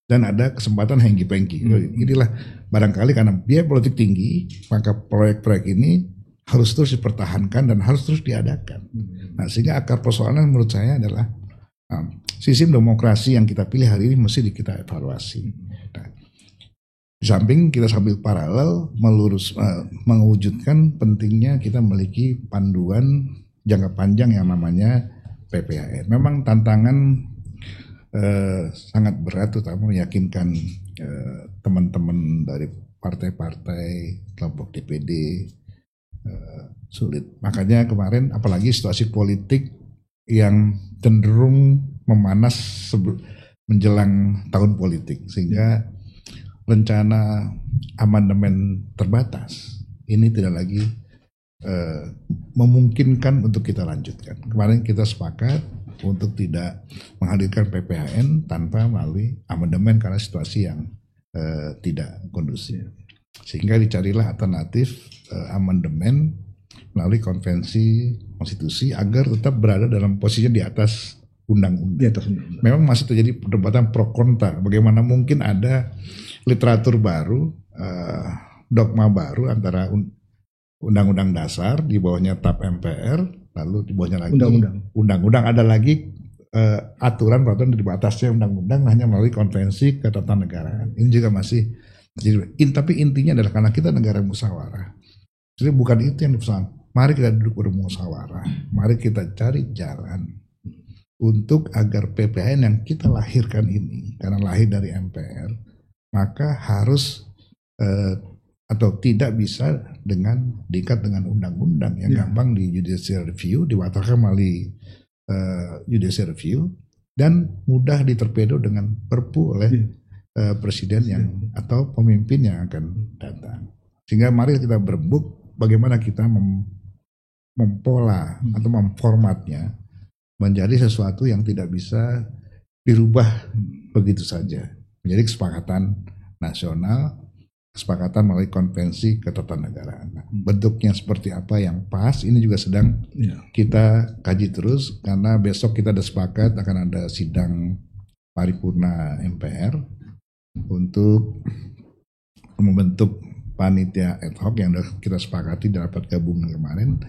dan ada kesempatan hengki-pengki. Inilah barangkali karena biaya politik tinggi, maka proyek-proyek ini harus terus dipertahankan dan harus terus diadakan. Nah, sehingga akar persoalan menurut saya adalah sistem demokrasi yang kita pilih hari ini mesti kita evaluasi. Nah, di samping kita sambil paralel mewujudkan pentingnya kita memiliki panduan jangka panjang yang namanya PPHN. Memang tantangan sangat berat, terutama meyakinkan teman-teman dari partai-partai, kelompok DPD, sulit. Makanya kemarin apalagi situasi politik yang cenderung memanas menjelang tahun politik, sehingga rencana amandemen terbatas ini tidak lagi memungkinkan untuk kita lanjutkan. Kemarin kita sepakat untuk tidak menghadirkan PPHN tanpa melalui amandemen karena situasi yang tidak kondusif, sehingga dicarilah alternatif amandemen melalui konvensi konstitusi agar tetap berada dalam posisinya di atas undang-undang. Memang masih terjadi perdebatan pro kontra. Bagaimana mungkin ada literatur baru, dogma baru antara undang-undang dasar di bawahnya TAP MPR, lalu di bawahnya lagi undang-undang. Ada lagi aturan peraturan di atasnya undang-undang hanya melalui konvensi ketatanegaraan. Ini juga masih tapi intinya adalah karena kita negara musyawarah. Jadi bukan itu yang dipesan. Mari kita duduk bermusyawarah. Mari kita cari jalan untuk agar PPHN yang kita lahirkan ini, karena lahir dari MPR, maka harus atau tidak bisa diikat dengan undang-undang yang gampang di judicial review, dibatalkan melalui judicial review, dan mudah diterpedo dengan perpu oleh presiden yang atau pemimpin yang akan datang. Sehingga mari kita berembuk bagaimana kita mempola atau memformatnya menjadi sesuatu yang tidak bisa dirubah begitu saja. Menjadi kesepakatan nasional, kesepakatan melalui konvensi ketatanegaraan. Nah, bentuknya seperti apa yang pas, ini juga sedang kita kaji terus, karena besok kita ada sepakat akan ada sidang paripurna MPR untuk membentuk panitia ad hoc yang sudah kita sepakati di rapat gabungan kemarin.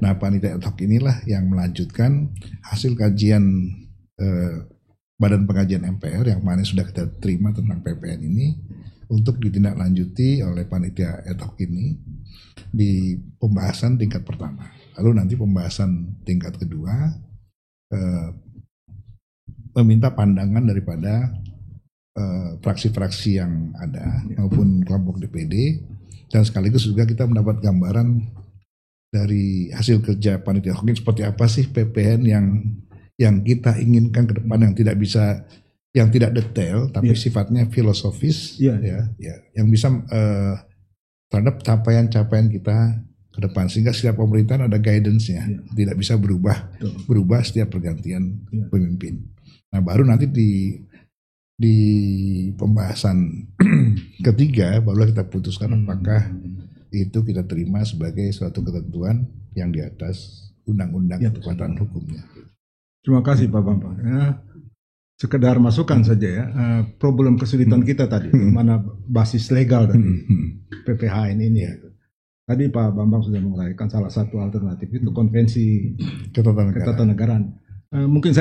Nah, panitia ad hoc inilah yang melanjutkan hasil kajian Badan Pengkajian MPR yang kemarin sudah kita terima tentang PPN ini untuk ditindaklanjuti oleh panitia ad hoc ini di pembahasan tingkat pertama. Lalu nanti pembahasan tingkat kedua meminta pandangan daripada fraksi-fraksi yang ada maupun kelompok DPD, dan sekaligus juga kita mendapat gambaran dari hasil kerja panitia ad hoc seperti apa sih PPN yang kita inginkan ke depan, yang tidak detail tapi sifatnya filosofis, ya, yang bisa terhadap capaian-capaian kita ke depan, sehingga setiap pemerintahan ada guidance-nya, tidak bisa berubah setiap pergantian pemimpin. Nah, baru nanti di pembahasan ketiga barulah kita putuskan apakah itu kita terima sebagai suatu ketentuan yang di atas undang-undang kekuatan hukumnya. Terima kasih Pak Bambang. Sekedar masukan saja ya, problem kesulitan kita tadi, mana basis legal dari PPHN ini ya. Tadi Pak Bambang sudah menguraikan salah satu alternatif itu konvensi ketatanegaraan. Mungkin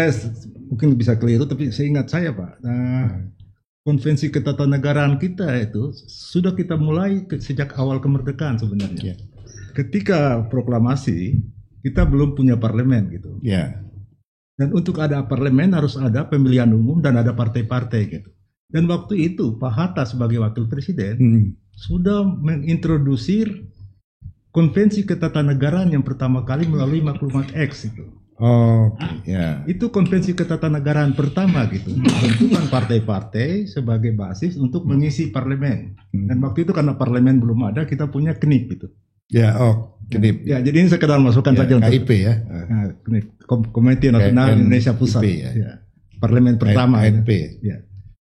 bisa keliru, tapi seingat saya Pak, konvensi ketatanegaraan kita itu sudah kita mulai sejak awal kemerdekaan sebenarnya. Ketika proklamasi kita belum punya parlemen gitu. Dan untuk ada parlemen harus ada pemilihan umum dan ada partai-partai gitu. Dan waktu itu Pak Hatta sebagai wakil presiden sudah mengintrodusir konvensi ketatanegaraan yang pertama kali melalui maklumat X itu. Itu konvensi ketatanegaraan pertama gitu. Bentukan partai-partai sebagai basis untuk mengisi parlemen. Dan waktu itu karena parlemen belum ada, kita punya KNIP itu. KNIP. Ya, jadi ini sekedar masukan saja untuk KIP ya. KNIP, Komite Nasional Indonesia Pusat. Parlemen pertama. KNP.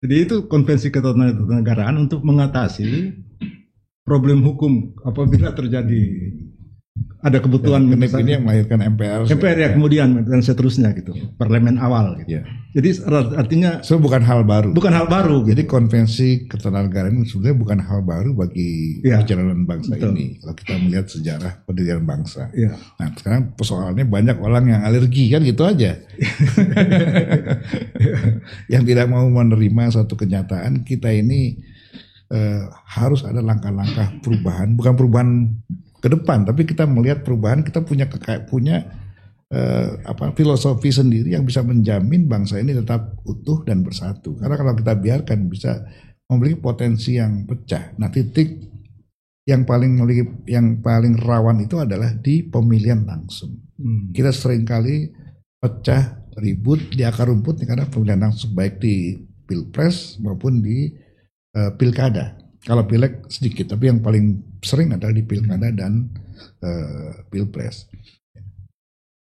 Jadi itu konvensi ketatanegaraan untuk mengatasi problem hukum apabila terjadi ada kebutuhan KNIP ini yang melahirkan MPR ya, kemudian dan seterusnya gitu, parlemen awal gitu. Jadi artinya bukan hal baru. Gitu. Jadi konvensi ketatanegaraan itu sebenarnya bukan hal baru bagi perjalanan bangsa ini. Kalau kita melihat sejarah pendirian bangsa. Nah, sekarang persoalannya banyak orang yang alergi kan gitu aja. Yang tidak mau menerima suatu kenyataan kita ini harus ada langkah-langkah perubahan, bukan perubahan ke depan, tapi kita melihat perubahan, kita punya filosofi sendiri yang bisa menjamin bangsa ini tetap utuh dan bersatu. Karena kalau kita biarkan bisa memiliki potensi yang pecah. Nah, titik yang paling rawan itu adalah di pemilihan langsung. Kita seringkali pecah ribut di akar rumput karena pemilihan langsung, baik di pilpres maupun di pilkada. Kalau pileg sedikit, tapi yang paling sering adalah di pilkada dan pilpres.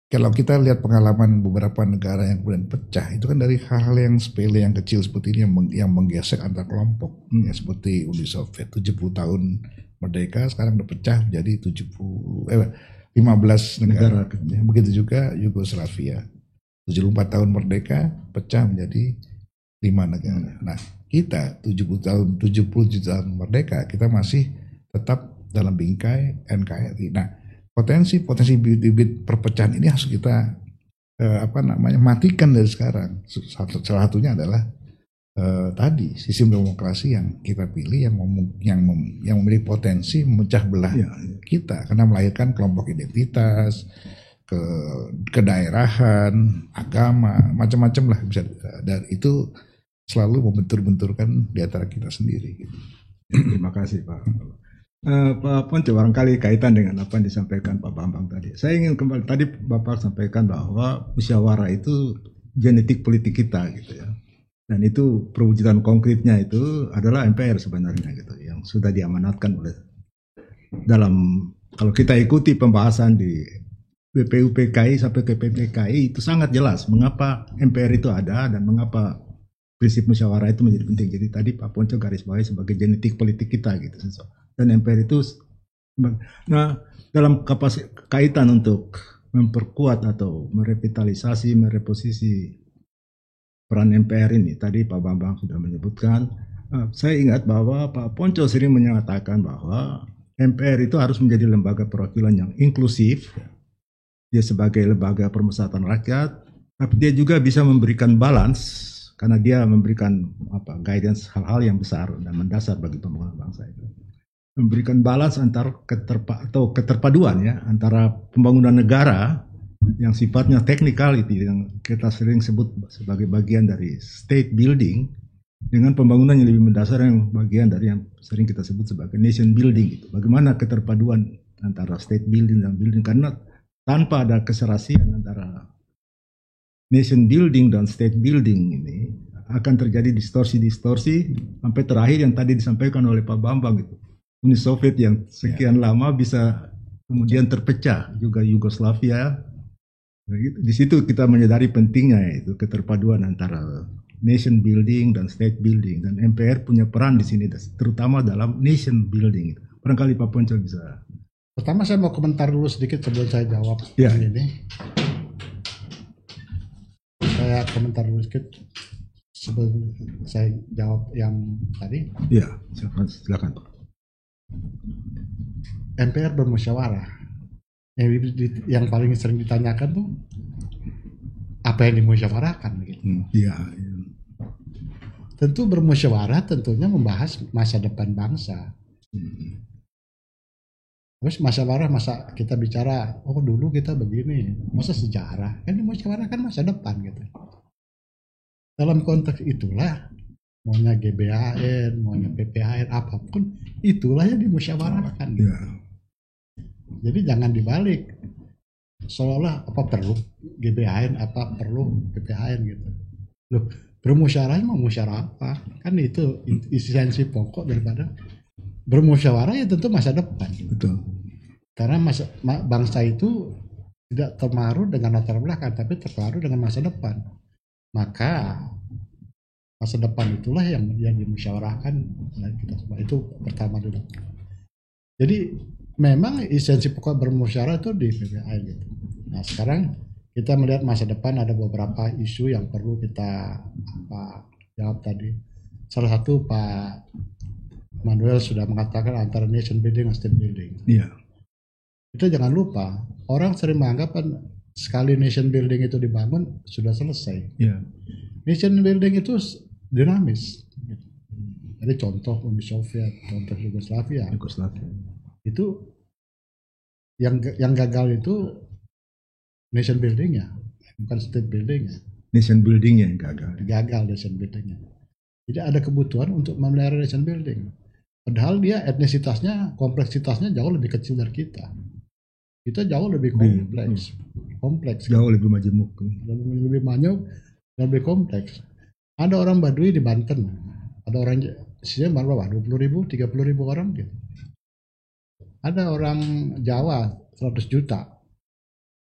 Kalau kita lihat pengalaman beberapa negara yang kemudian pecah, itu kan dari hal-hal yang sepele, yang kecil seperti ini yang menggesek antar kelompok. Ya, seperti Uni Soviet, 70 tahun merdeka, sekarang udah pecah menjadi 15 negara. Begitu juga Yugoslavia, 74 tahun merdeka, pecah menjadi 5 negara. Nah, kita 70 tahun merdeka, kita masih tetap dalam bingkai NKRI. Nah, potensi bibit perpecahan ini harus kita matikan dari sekarang. Salah satunya adalah tadi sistem demokrasi yang kita pilih yang memiliki potensi memecah belah kita, karena melahirkan kelompok identitas, kedaerahan, agama, macam-macam lah bisa, dan itu selalu membentur-benturkan di antara kita sendiri. Gitu. Terima kasih Pak. Pak Ponco, barangkali kaitan dengan apa yang disampaikan Pak Bambang tadi. Saya ingin kembali, tadi Bapak sampaikan bahwa musyawarah itu genetik politik kita gitu ya. Dan itu perwujudan konkretnya itu adalah MPR sebenarnya gitu, yang sudah diamanatkan oleh dalam, kalau kita ikuti pembahasan di BPUPKI sampai ke PPKI itu sangat jelas mengapa MPR itu ada dan mengapa prinsip musyawarah itu menjadi penting. Jadi tadi Pak Ponco garis bawahi sebagai genetik politik kita gitu. Dan MPR itu, nah dalam kaitan untuk memperkuat atau merevitalisasi, mereposisi peran MPR ini, tadi Pak Bambang sudah menyebutkan Saya ingat bahwa Pak Ponco sering menyatakan bahwa MPR itu harus menjadi lembaga perwakilan yang inklusif. Dia sebagai lembaga permusyawaratan rakyat, tapi dia juga bisa memberikan balance karena dia memberikan guidance hal-hal yang besar dan mendasar bagi pembangunan bangsa itu. Memberikan balance antar keterpaduan ya antara pembangunan negara yang sifatnya technicality yang kita sering sebut sebagai bagian dari state building dengan pembangunan yang lebih mendasar yang bagian dari yang sering kita sebut sebagai nation building itu. Bagaimana keterpaduan antara state building dan building, karena tanpa ada keserasian antara nation building dan state building ini akan terjadi distorsi-distorsi sampai terakhir yang tadi disampaikan oleh Pak Bambang itu. Uni Soviet yang sekian lama bisa kemudian terpecah, juga Yugoslavia. Di situ kita menyadari pentingnya itu keterpaduan antara nation building dan state building, dan MPR punya peran di sini terutama dalam nation building. Barangkali Pak Ponco bisa. Pertama saya mau komentar dulu sedikit sebelum saya jawab ini. Saya komentar dulu sedikit sebelum saya jawab yang tadi. Iya, silakan Pak. MPR bermusyawarah. Yang paling sering ditanyakan tuh apa yang dimusyawarahkan gitu. Iya. Tentu bermusyawarah tentunya membahas masa depan bangsa. Terus masa kita bicara, oh dulu kita begini, masa sejarah, kan musyawarah kan masa depan gitu. Dalam konteks itulah, maunya GBHN, maunya PPHN, apapun, itulah yang dimusyawarahkan. Gitu. Yeah. Jadi jangan dibalik, seolah apa perlu GBHN, apa perlu PPHN gitu. Loh, bermusyawarah mau musyawarah apa? Kan itu esensi pokok daripada bermusyawarah ya tentu masa depan. Betul. Karena bangsa itu tidak terpengaruh dengan latar belakang, tapi terpengaruh dengan masa depan. Maka masa depan itulah yang dimusyawarahkan dan kita semua. Itu pertama dulu. Jadi memang esensi pokok bermusyawarah itu di PPHN gitu. Nah sekarang kita melihat masa depan ada beberapa isu yang perlu kita jawab tadi. Salah satu Pak Manuel sudah mengatakan antara nation building dan state building. Iya. Itu jangan lupa, orang sering menganggap kan sekali nation building itu dibangun sudah selesai. Iya. Nation building itu dinamis. Jadi contoh Uni Soviet, contoh Yugoslavia. Itu yang gagal itu nation buildingnya, bukan state buildingnya. Nation buildingnya yang gagal. Gagal nation buildingnya. Jadi ada kebutuhan untuk memelihara nation building. Padahal dia etnisitasnya, kompleksitasnya jauh lebih kecil dari kita. Kita jauh lebih kompleks. Jauh lebih majemuk. Lebih banyak, lebih kompleks. Ada orang Baduy di Banten. Ada orang isinya berapa? 20.000, 30.000 orang gitu. Ada orang Jawa 100 juta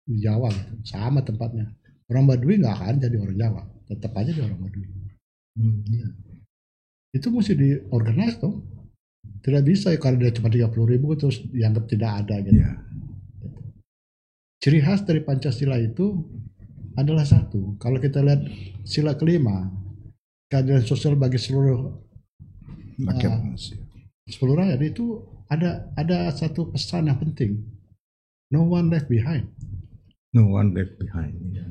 di Jawa gitu. Sama tempatnya. Orang Baduy nggak akan jadi orang Jawa. Tetap aja dia orang Baduy. Iya. Itu mesti diorganize tuh. Tidak bisa kalau dia cuma 30.000 terus dianggap tidak ada gitu. Yeah. Ciri khas dari Pancasila itu adalah satu. Kalau kita lihat sila kelima, keadilan sosial bagi seluruh rakyat itu ada satu pesan yang penting. No one left behind. No one left behind. Yeah.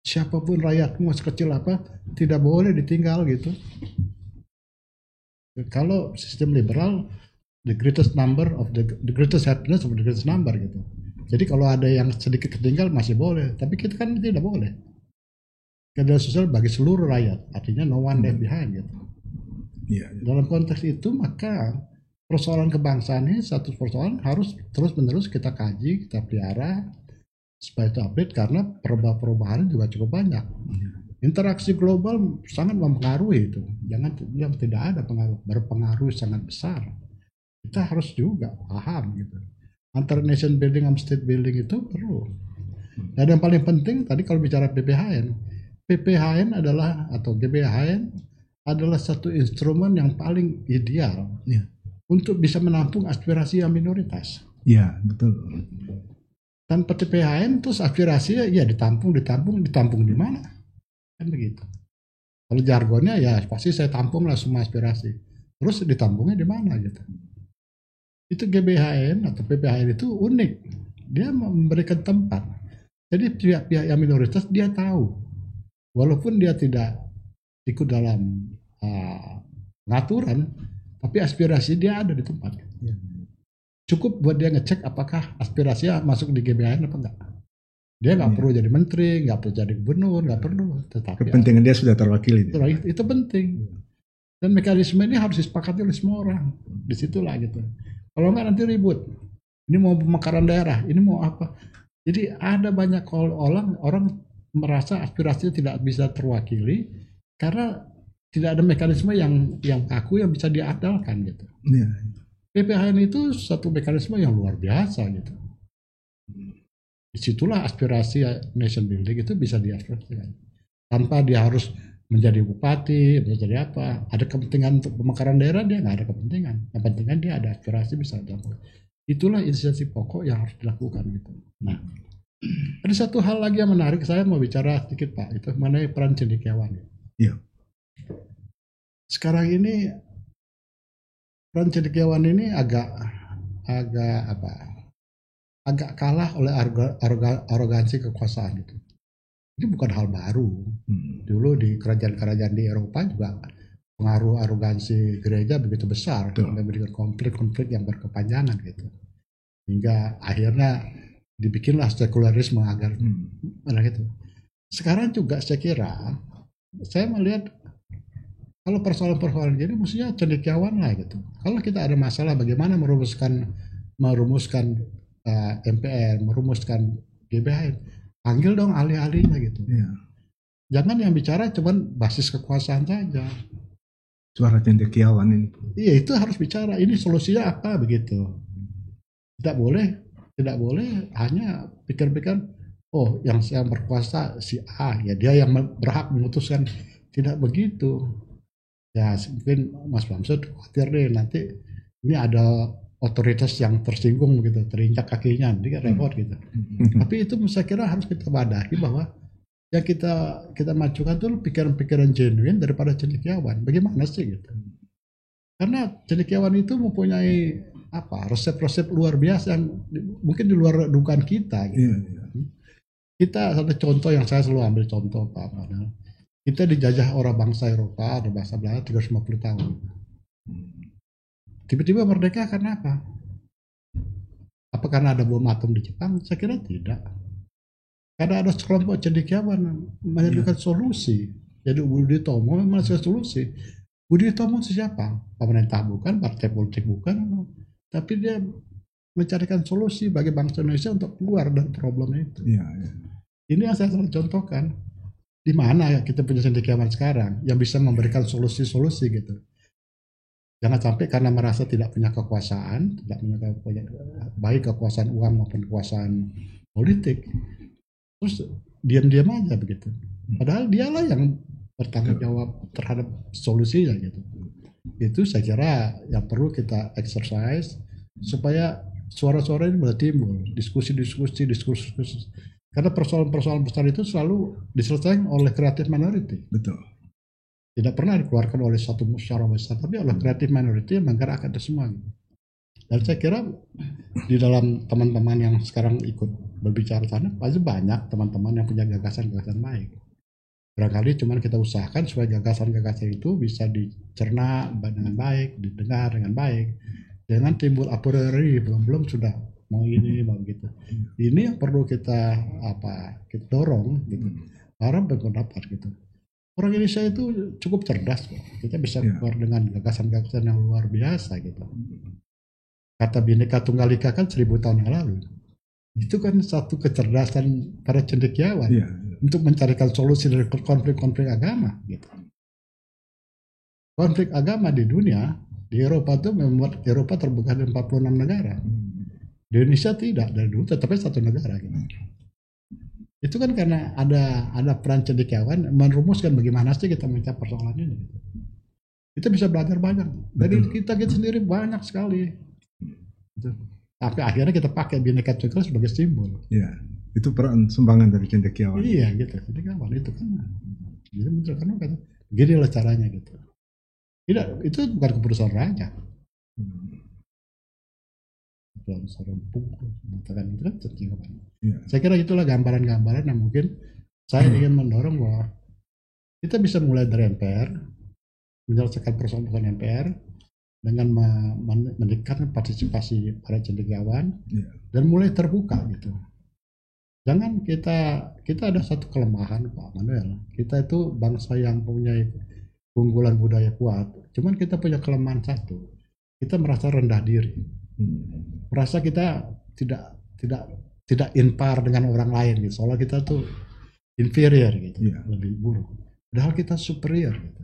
Siapapun rakyatmu sekecil apa tidak boleh ditinggal gitu. Kalau sistem liberal, the greatest happiness of the greatest number gitu. Jadi kalau ada yang sedikit ketinggal masih boleh, tapi kita kan tidak boleh. Keadilan sosial bagi seluruh rakyat, artinya no one left behind gitu. Yeah. Dalam konteks itu maka persoalan kebangsaan ini satu persoalan harus terus-menerus kita kaji, kita pelihara supaya itu update karena perubahan juga cukup banyak. Interaksi global sangat mempengaruhi itu. Jangan bilang tidak ada pengaruh, berpengaruh sangat besar. Kita harus juga paham gitu. Antara nation building dan state building itu perlu. Dan yang paling penting tadi kalau bicara PPHN adalah atau GBHN adalah satu instrumen yang paling ideal untuk bisa menampung aspirasi yang minoritas. Iya, betul. Tanpa PPHN terus aspirasinya ya ditampung di mana? Kan begitu. Kalau jargonnya ya pasti saya tampung lah semua aspirasi. Terus ditampungnya di mana gitu. Itu GBHN atau PPHN itu unik. Dia memberikan tempat. Jadi pihak-pihak yang minoritas dia tahu. Walaupun dia tidak ikut dalam pengaturan, tapi aspirasi dia ada di tempat. Cukup buat dia ngecek apakah aspirasinya masuk di GBHN apa enggak. Dia nggak perlu jadi menteri, nggak perlu jadi gubernur, nggak perlu. Tetapi kepentingan dia sudah terwakili. Itu penting. Dan mekanisme ini harus disepakati oleh semua orang. Disitulah gitu. Kalau nggak nanti ribut. Ini mau pemekaran daerah, ini mau apa. Jadi ada banyak orang merasa aspirasinya tidak bisa terwakili karena tidak ada mekanisme yang kaku yang bisa diandalkan gitu. Ya. PPHN itu satu mekanisme yang luar biasa gitu. Disitulah aspirasi nation building itu bisa diekspresikan tanpa dia harus menjadi bupati, menjadi apa. Ada kepentingan untuk pemekaran daerah, dia nggak ada kepentingan. Yang penting dia ada aspirasi bisa dilakukan. Itulah inisiasi pokok yang harus dilakukan gitu. Nah, ada satu hal lagi yang menarik, saya mau bicara sedikit Pak, itu mengenai peran cendekiawan. Iya. Sekarang ini peran cendekiawan ini agak kalah oleh arogansi kekuasaan gitu. Ini bukan hal baru. Dulu di kerajaan-kerajaan di Eropa juga pengaruh arogansi gereja begitu besar, memberikan konflik-konflik yang berkepanjangan gitu. Hingga akhirnya dibikinlah sekularisme agar gitu. Sekarang juga saya kira, saya melihat kalau persoalan-persoalan gini mestinya cendekiawan lah gitu. Kalau kita ada masalah bagaimana merumuskan MPR, merumuskan GBHN, panggil dong ahli-ahlinya gitu. Ya. Jangan yang bicara cuman basis kekuasaan saja. Suara cendekiawan ini. Iya, itu harus bicara. Ini solusinya apa begitu. Tidak boleh hanya pikir-pikir, oh yang berkuasa si A, ya dia yang berhak memutuskan. Tidak begitu. Ya mungkin Mas Bamsud khawatir deh nanti ini ada otoritas yang tersinggung begitu, terinjak kakinya, jadi repot gitu. Tapi itu saya kira harus kita wadahi bahwa yang kita majukan itu pikiran-pikiran genuine daripada cendekiawan. Bagaimana sih gitu? Karena cendekiawan itu mempunyai resep-resep luar biasa yang mungkin di luar dugaan kita. Gitu. Kita ada contoh yang saya selalu ambil contoh Pak. Kita dijajah orang bangsa Eropa, ada bangsa Belanda 350 tahun. Tiba-tiba merdeka karena apa? Apa karena ada bom atom di Jepang? Saya kira tidak. Karena ada sekelompok cendekiawan menyajikan solusi. Jadi Budi Utomo menghasilkan solusi. Budi Utomo siapa? Pemerintah bukan, partai politik bukan, tapi dia mencarikan solusi bagi bangsa Indonesia untuk keluar dari problem itu. Ini yang saya selalu contohkan. Di mana ya kita punya cendekiawan sekarang yang bisa memberikan solusi-solusi gitu. Jangan sampai karena merasa tidak punya kekuasaan, baik kekuasaan uang maupun kekuasaan politik, terus diam-diam aja begitu. Padahal dialah yang bertanggung jawab terhadap solusinya gitu. Itu saya kira yang perlu kita exercise supaya suara-suara ini mulai timbul, diskusi. Karena persoalan-persoalan besar itu selalu diselesaikan oleh creative minority. Betul. Tidak pernah dikeluarkan oleh satu musyawarah besar, tapi oleh creative minority yang menggerakkan itu semua. Dan saya kira di dalam teman-teman yang sekarang ikut berbicara sana, pasti banyak teman-teman yang punya gagasan-gagasan baik. Barangkali cuma kita usahakan supaya gagasan-gagasan itu bisa dicerna dengan baik, didengar dengan baik. Jangan timbul a priori, belum sudah mau ini, mau gitu. Ini yang perlu kita dorong gitu. Orang berpendapat gitu. Orang Indonesia itu cukup cerdas kok. Kita bisa keluar dengan gagasan-gagasan yang luar biasa gitu. Kata Bhinneka Tunggal Ika kan 1000 tahun yang lalu. Itu kan satu kecerdasan para cendekiawan untuk mencarikan solusi dari konflik-konflik agama gitu. Konflik agama di dunia, di Eropa itu membuat Eropa terbelah dari 46 negara. Di Indonesia tidak, dari dulu tetapnya satu negara gitu. Itu kan karena ada peran cendekiawan merumuskan bagaimana sih kita mencapai persoalan ini. Kita bisa belajar banyak. Dari kita sendiri banyak sekali. Gitu. Tapi akhirnya kita pakai Bhinneka Tunggal sebagai simbol. Iya, itu peran sumbangan dari cendekiawan. Iya gitu, cendekiawan itu kan. Jadi menunjukkan beginilah caranya gitu. Tidak, itu bukan keputusan raja. Keputusan seorang bungkus mengatakan itu kan tertinggal. Ya. Saya kira itulah gambaran-gambaran yang mungkin saya ingin mendorong bahwa kita bisa mulai dari MPR, menyelesaikan persoalan MPR dengan meningkatkan partisipasi para cendekiawan dan mulai terbuka gitu. Jangan kita ada satu kelemahan Pak Manuel. Kita itu bangsa yang punya keunggulan budaya kuat. Cuman kita punya kelemahan satu. Kita merasa rendah diri. Merasa kita tidak impar dengan orang lain gitu. Soalnya kita tuh inferior gitu, lebih buruk. Padahal kita superior gitu.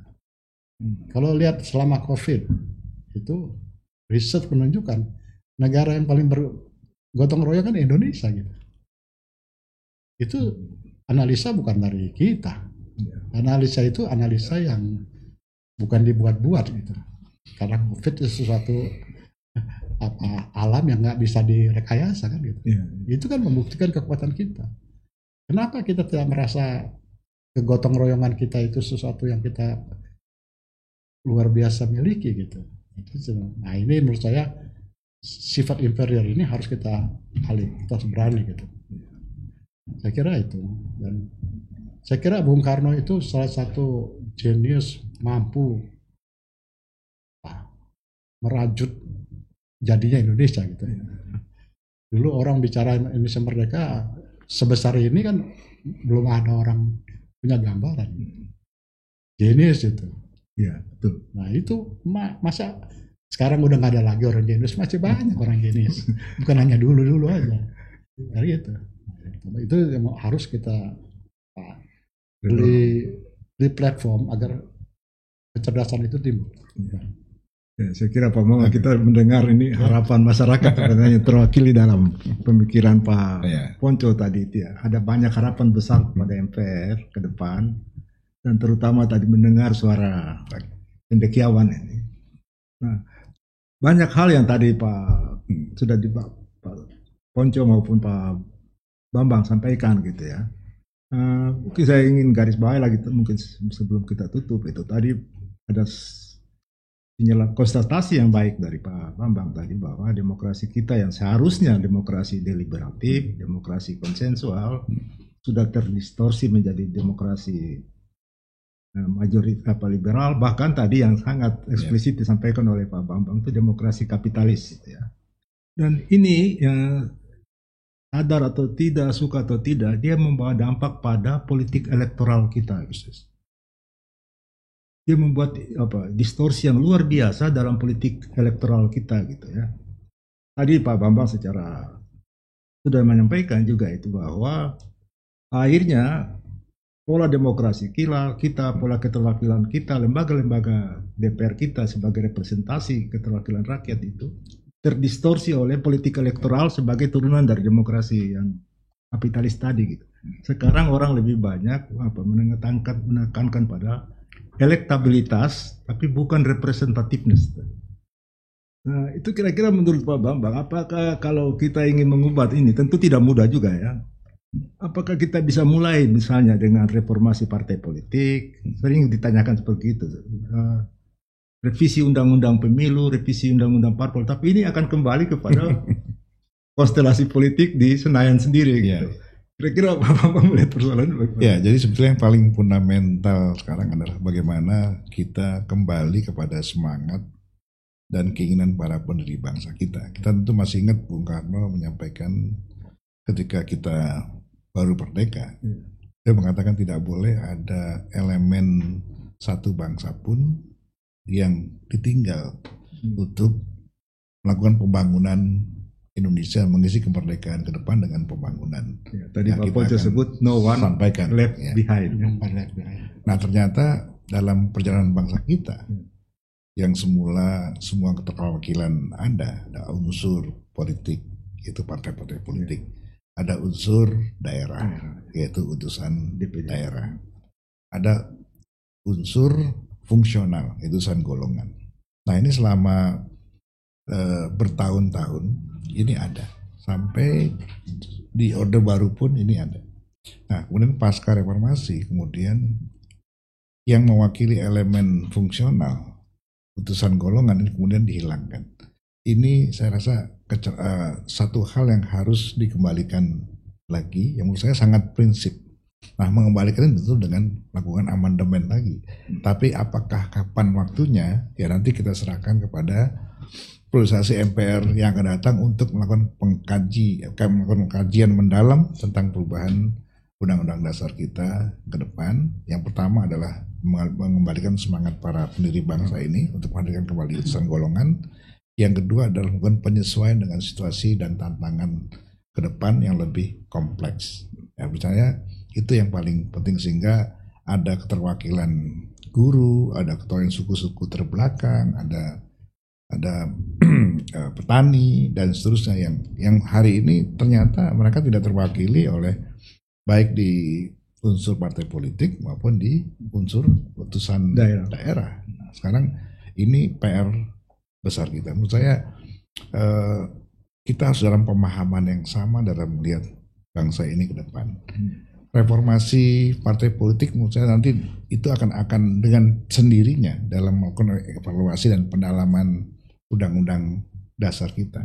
Kalau lihat selama COVID itu riset menunjukkan negara yang paling bergotong royong kan Indonesia gitu. Itu analisa bukan dari kita. Analisa itu analisa yang bukan dibuat-buat gitu. Karena COVID itu sesuatu alam yang nggak bisa direkayasa kan gitu. Itu kan membuktikan kekuatan kita. Kenapa kita tidak merasa kegotong royongan kita itu sesuatu yang kita luar biasa miliki gitu. Nah ini menurut saya sifat inferior ini harus kita harus berani gitu. Saya kira itu. Dan saya kira Bung Karno itu salah satu jenius mampu merajut jadinya Indonesia gitu. Dulu orang bicara Indonesia merdeka sebesar ini kan belum ada orang punya gambaran. Jenius itu. Ya, betul. Nah itu masa sekarang udah nggak ada lagi orang jenius, masih banyak orang jenius. Bukan hanya dulu aja. Dari itu. Itu yang harus kita beli platform agar kecerdasan itu timbul. Ya, saya kira Pak Mama kita mendengar ini harapan masyarakat sebenarnya terwakili dalam pemikiran Pak Ponco tadi. Ya. Ada banyak harapan besar pada MPR ke depan dan terutama tadi mendengar suara cendekiawan ini. Nah, banyak hal yang tadi Pak sudah di Pak Ponco maupun Pak Bambang sampaikan gitu ya. Mungkin saya ingin garis bawahi lagi mungkin sebelum kita tutup itu tadi ada konstatasi yang baik dari Pak Bambang tadi bahwa demokrasi kita yang seharusnya demokrasi deliberatif, demokrasi konsensual sudah terdistorsi menjadi demokrasi mayoritas liberal, bahkan tadi yang sangat eksplisit disampaikan oleh Pak Bambang itu demokrasi kapitalis gitu ya. Dan ini sadar atau tidak, suka atau tidak, dia membawa dampak pada politik elektoral kita. Dia membuat distorsi yang luar biasa dalam politik elektoral kita gitu ya. Tadi Pak Bambang secara sudah menyampaikan juga itu bahwa akhirnya pola demokrasi kita, pola keterwakilan kita, lembaga-lembaga DPR kita sebagai representasi keterwakilan rakyat itu terdistorsi oleh politik elektoral sebagai turunan dari demokrasi yang kapitalis tadi gitu. Sekarang orang lebih banyak menekankan pada elektabilitas tapi bukan representativeness. Nah, itu kira-kira menurut Pak Bambang, apakah kalau kita ingin mengubah ini tentu tidak mudah juga ya. Apakah kita bisa mulai misalnya dengan reformasi partai politik? Sering ditanyakan seperti itu. Revisi undang-undang pemilu, revisi undang-undang parpol, tapi ini akan kembali kepada konstelasi politik di Senayan sendiri gitu. Kira-kira Bapak melihat persoalan bagaimana? Ya, jadi sebetulnya yang paling fundamental sekarang adalah bagaimana kita kembali kepada semangat dan keinginan para pendiri bangsa kita. Kita tentu masih ingat Bung Karno menyampaikan ketika kita baru merdeka, dia mengatakan tidak boleh ada elemen satu bangsa pun yang ditinggal untuk melakukan pembangunan Indonesia, mengisi kemerdekaan ke depan dengan pembangunan. Ya, tadi Pak Ponco sebut no one sampaikan, left behind. Nah ternyata dalam perjalanan bangsa kita yang semula semua keterwakilan ada unsur politik, itu partai-partai politik, ada unsur daerah, yaitu utusan daerah, ada unsur fungsional, utusan golongan. Nah ini selama bertahun-tahun ini ada, sampai di Orde Baru pun ini ada. Nah kemudian pasca reformasi, kemudian yang mewakili elemen fungsional utusan golongan ini kemudian dihilangkan. Ini saya rasa satu hal yang harus dikembalikan lagi, yang menurut saya sangat prinsip. Nah, mengembalikan itu tentu dengan melakukan amandemen lagi. Tapi apakah kapan waktunya? Ya nanti kita serahkan kepada proses MPR yang akan datang untuk melakukan pengkajian mendalam tentang perubahan Undang-Undang Dasar kita ke depan. Yang pertama adalah mengembalikan semangat para pendiri bangsa ini untuk menghadirkan kembali utusan golongan. Yang kedua adalah melakukan penyesuaian dengan situasi dan tantangan ke depan yang lebih kompleks. Ya, misalnya itu yang paling penting, sehingga ada keterwakilan guru, ada keterwakilan suku-suku terbelakang, ada petani dan seterusnya yang hari ini ternyata mereka tidak terwakili oleh baik di unsur partai politik maupun di unsur utusan daerah. Nah, sekarang ini PR besar kita. Menurut saya kita harus dalam pemahaman yang sama dalam melihat bangsa ini ke depan. Reformasi partai politik menurut saya nanti itu akan dengan sendirinya dalam melakukan evaluasi dan pendalaman undang-undang dasar kita.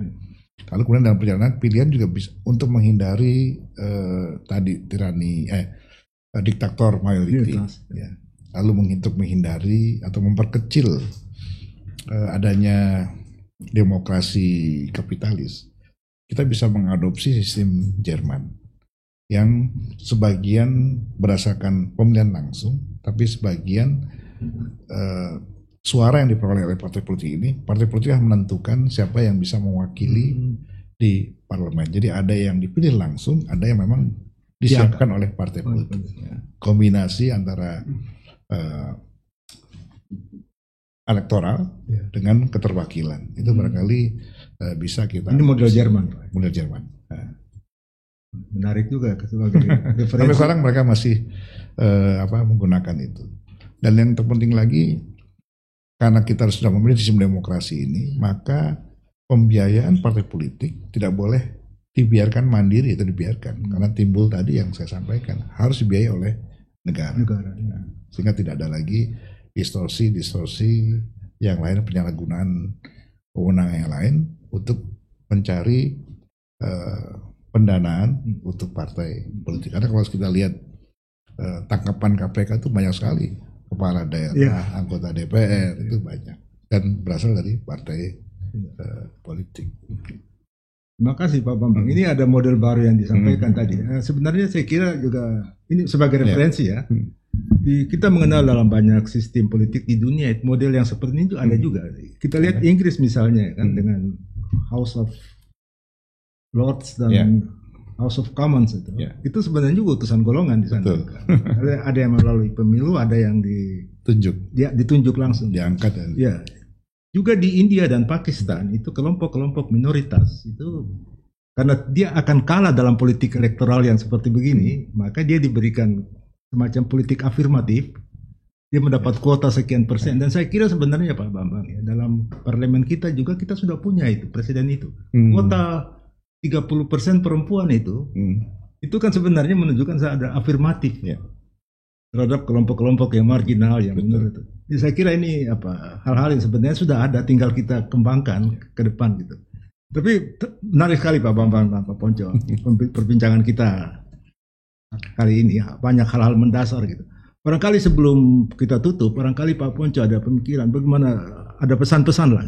Lalu kemudian dalam perjalanan pilihan juga bisa untuk menghindari tadi tirani diktator mayoriti, ya. Lalu untuk menghindari atau memperkecil adanya demokrasi kapitalis, kita bisa mengadopsi sistem Jerman yang sebagian berdasarkan pemilihan langsung, tapi sebagian suara yang diperoleh oleh partai politik ini, partai politik yang menentukan siapa yang bisa mewakili di parlemen. Jadi ada yang dipilih langsung, ada yang memang disiapkan oleh partai politik. Kombinasi antara elektoral dengan keterwakilan itu barangkali bisa kita. Ini model Jerman. Model Jerman. Menarik juga sebagai referensi. Sampai sekarang mereka masih menggunakan itu. Dan yang terpenting lagi, karena kita sudah memilih sistem demokrasi ini, maka pembiayaan partai politik tidak boleh dibiarkan mandiri atau dibiarkan, karena timbul tadi yang saya sampaikan, harus dibiayai oleh negara. Nah, sehingga tidak ada lagi distorsi yang lain, penyalahgunaan wewenang yang lain untuk mencari pendanaan untuk partai politik. Karena kalau kita lihat tangkapan KPK itu banyak sekali, kepala daerah, anggota DPR itu banyak, dan berasal dari partai politik. Terima kasih Pak Bambang. Ini ada model baru yang disampaikan tadi. Sebenarnya saya kira juga ini sebagai referensi ya. Kita mengenal dalam banyak sistem politik di dunia model yang seperti ini ada juga. Kita lihat Inggris misalnya kan dengan House of Lords dan House of Commons itu. Itu sebenarnya juga utusan golongan di sana. Ada yang melalui pemilu, ada yang ditunjuk langsung, diangkat. Ya. Juga di India dan Pakistan itu kelompok-kelompok minoritas itu karena dia akan kalah dalam politik elektoral yang seperti begini, maka dia diberikan semacam politik afirmatif. Dia mendapat kuota sekian persen, dan saya kira sebenarnya Pak Bambang ya, dalam parlemen kita juga kita sudah punya itu presiden itu kuota 30% perempuan itu kan sebenarnya menunjukkan ada afirmatif terhadap kelompok-kelompok yang marginal yang menurut itu. Jadi saya kira ini hal-hal yang sebenarnya sudah ada, tinggal kita kembangkan ke depan gitu. Tapi menarik sekali Pak Bambang, Pak Ponco, perbincangan kita kali ini banyak hal-hal mendasar gitu. Barangkali sebelum kita tutup, barangkali Pak Ponco ada pemikiran bagaimana, ada pesan-pesan lah.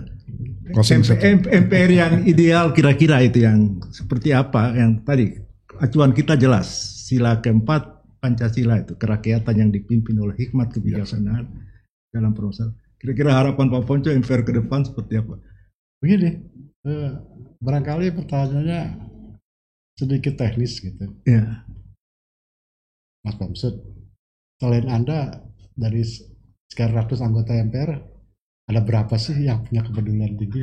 MPR yang ideal kira-kira itu yang seperti apa, yang tadi acuan kita jelas, sila keempat Pancasila itu, kerakyatan yang dipimpin oleh hikmat kebijaksanaan dalam proses. Kira-kira harapan Pak Ponco MPR ke depan seperti apa? Begini, barangkali pertanyaannya sedikit teknis gitu. Ya. Mas Bamsud, selain Anda dari sekian ratus anggota MPR, ada berapa sih yang punya kepedulian tinggi?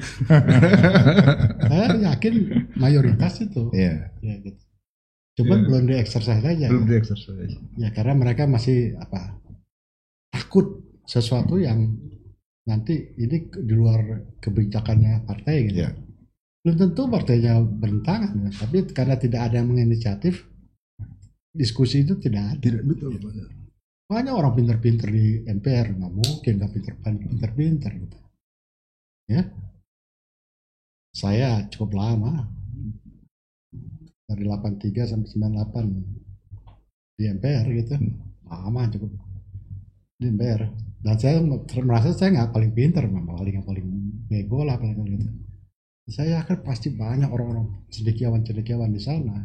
Saya yakin mayoritas itu. Ya, gitu. Cuman belum di-exercise aja. Belum di-exercise. Ya karena mereka masih takut sesuatu yang nanti ini di luar kebijakannya partai gitu. Belum tentu partainya bertentangan, tapi karena tidak ada yang menginisiatif, diskusi itu tidak ada. Betul. Banyak orang pinter-pinter di MPR, nggak mungkin nggak pinter-pinter gitu. Ya, saya cukup lama dari 83 sampai 98 di MPR gitu, lama cukup di MPR. Dan saya merasa saya nggak paling pinter, paling bego lah paling gitu. Saya yakin pasti banyak orang-orang cendekiawan di sana.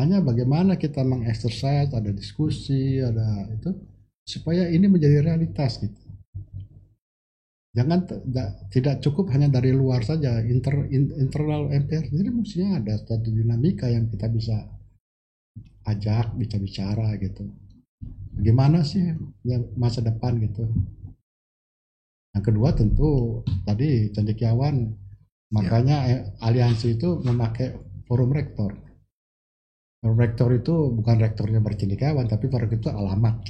Hanya bagaimana kita mengeksersis, ada diskusi, ada itu, supaya ini menjadi realitas gitu. Jangan tidak cukup hanya dari luar saja, internal MPR sendiri mestinya ada satu dinamika yang kita bisa ajak, bisa bicara gitu. Bagaimana sih masa depan gitu. Yang kedua tentu tadi cendekiawan, makanya aliansi itu memakai forum rektor. Forum rektor itu bukan rektornya bercendekiawan, tapi forum itu alamat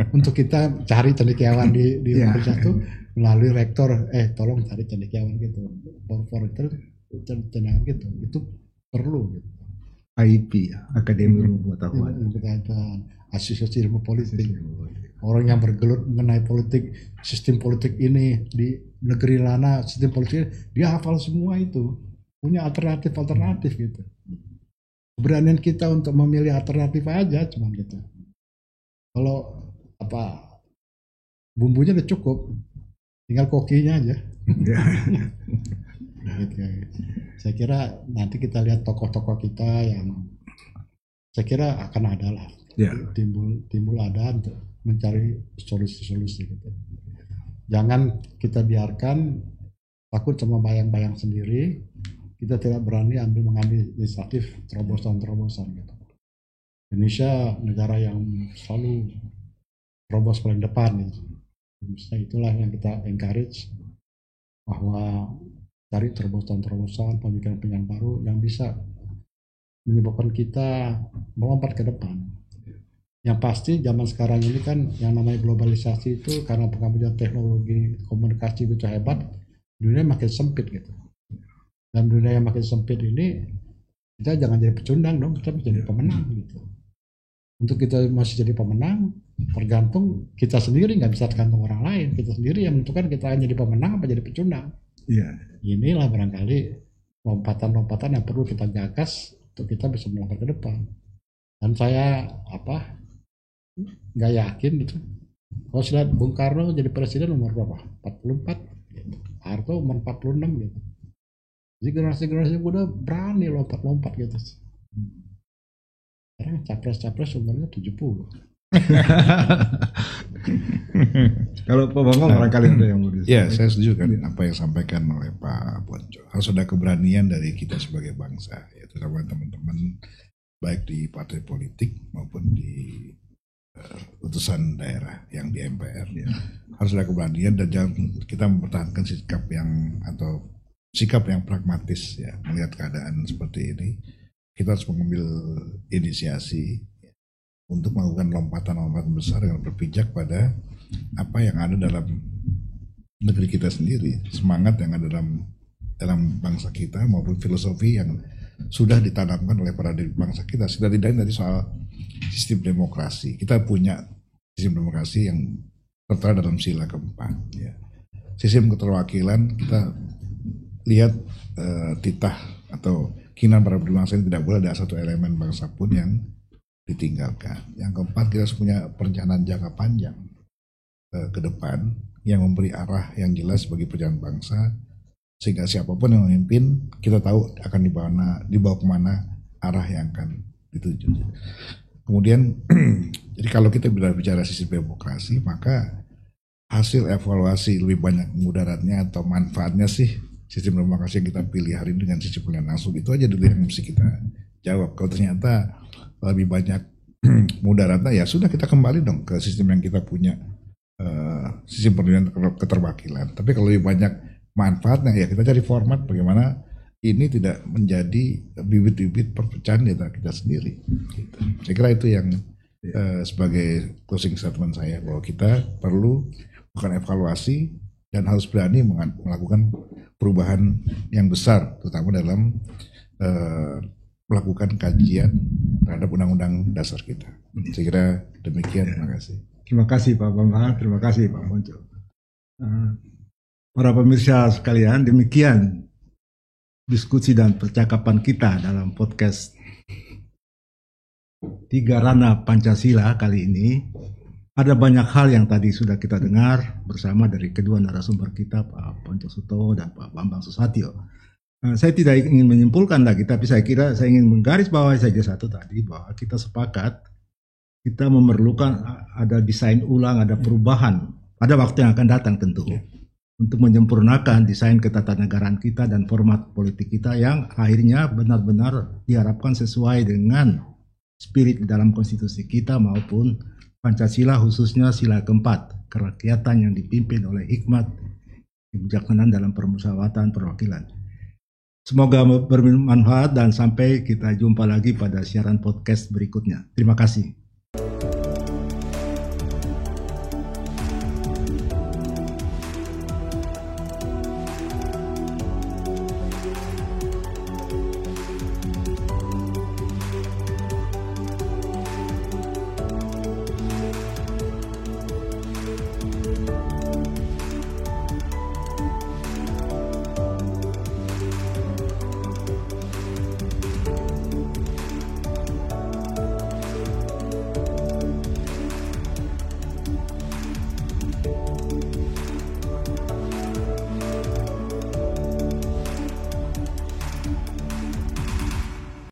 untuk kita cari cendekiawan di Indonesia itu melalui rektor, tolong cari cendekiawan gitu. Forum rektor cendekiawan gitu, itu perlu. Gitu. AIP, Akademi Ilmu Pengetahuan. Asosiasi Ilmu Politik. Orang yang bergelut mengenai politik, sistem politik ini di negeri mana, sistem politik dia hafal semua itu, punya alternatif gitu. Keberanian kita untuk memilih alternatif aja cuman gitu. Kalau bumbunya udah cukup, tinggal kokinya aja. Gitu. Saya kira nanti kita lihat tokoh-tokoh kita yang saya kira akan ada lah, timbul ada untuk mencari solusi-solusi gitu. Jangan kita biarkan takut sama bayang-bayang sendiri, kita tidak berani mengambil inisiatif terobosan-terobosan gitu. Indonesia negara yang selalu terobos paling depan gitu. Itulah yang kita encourage, bahwa cari terobosan-terobosan, pemikiran-pemikiran baru yang bisa menyebabkan kita melompat ke depan. Yang pasti zaman sekarang ini kan yang namanya globalisasi itu karena pengambilan teknologi komunikasi begitu hebat, dunia makin sempit gitu. Dan dunia yang makin sempit ini, kita jangan jadi pecundang dong, kita menjadi pemenang gitu. Untuk kita masih jadi pemenang, tergantung kita sendiri, nggak bisa tergantung orang lain. Kita sendiri yang menentukan kita hanya jadi pemenang apa jadi pecundang. Inilah barangkali lompatan-lompatan yang perlu kita gagas untuk kita bisa melangkah ke depan. Dan saya nggak yakin itu. Kalau sudah Bung Karno jadi presiden umur berapa? 44 gitu. Harto umur 46 gitu. Jadi generasi-generasi muda berani lompat-lompat gitu. Sekarang capres-capres umurnya 70. Kalau Pak Bambang barangkali ada yang mau disampaikan. Ya, saya setuju kan apa yang disampaikan oleh Pak Ponco. Harus ada keberanian dari kita sebagai bangsa, yaitu sama teman-teman baik di partai politik maupun di utusan daerah yang di MPR. Harus ada keberanian dan jangan kita mempertahankan sikap yang pragmatis ya, melihat keadaan seperti ini. Kita harus mengambil inisiasi untuk melakukan lompatan-lompatan besar yang berpijak pada apa yang ada dalam negeri kita sendiri, semangat yang ada dalam bangsa kita maupun filosofi yang sudah ditanamkan oleh para bangsa kita. Setidaknya tadi soal sistem demokrasi, kita punya sistem demokrasi yang tertera dalam sila keempat. Ya. Sistem keterwakilan kita lihat titah atau keinginan para bangsa ini tidak boleh ada satu elemen bangsa pun yang ditinggalkan. Yang keempat, kita harus punya perencanaan jangka panjang ke depan yang memberi arah yang jelas bagi perjalanan bangsa, sehingga siapapun yang memimpin kita tahu akan dibawa kemana arah yang akan dituju. Kemudian jadi kalau kita bicara sistem demokrasi, maka hasil evaluasi lebih banyak mudaratnya atau manfaatnya sih sistem demokrasi yang kita pilih hari ini dengan sistem pemilihan langsung, itu aja dulu yang mesti kita jawab. Kalau ternyata lebih banyak mudaratnya, ya sudah, kita kembali dong ke sistem yang kita punya, sistem pemilihan keterwakilan. Tapi kalau lebih banyak manfaatnya, ya kita cari format bagaimana ini tidak menjadi bibit-bibit perpecahan di antara kita sendiri. Gitu. Saya kira itu yang sebagai closing statement saya, bahwa kita perlu melakukan evaluasi dan harus berani melakukan perubahan yang besar, terutama dalam melakukan kajian terhadap undang-undang dasar kita. Saya kira demikian. Terima kasih. Terima kasih Pak Bambang, terima kasih Pak Ponco. Para pemirsa sekalian, demikian diskusi dan percakapan kita dalam podcast Tiga Rana Pancasila kali ini. Ada banyak hal yang tadi sudah kita dengar bersama dari kedua narasumber kita, Pak Ponco Sutowo dan Pak Bambang Susatyo. Saya tidak ingin menyimpulkan lagi, tapi saya ingin menggarisbawahi saja satu tadi, bahwa kita sepakat, kita memerlukan ada desain ulang, ada perubahan pada waktu yang akan datang tentu, untuk menyempurnakan desain ketatanegaraan kita dan format politik kita yang akhirnya benar-benar diharapkan sesuai dengan spirit di dalam konstitusi kita maupun Pancasila, khususnya sila keempat, kerakyatan yang dipimpin oleh hikmat, kebijaksanaan dalam permusyawaratan perwakilan. Semoga bermanfaat dan sampai kita jumpa lagi pada siaran podcast berikutnya. Terima kasih.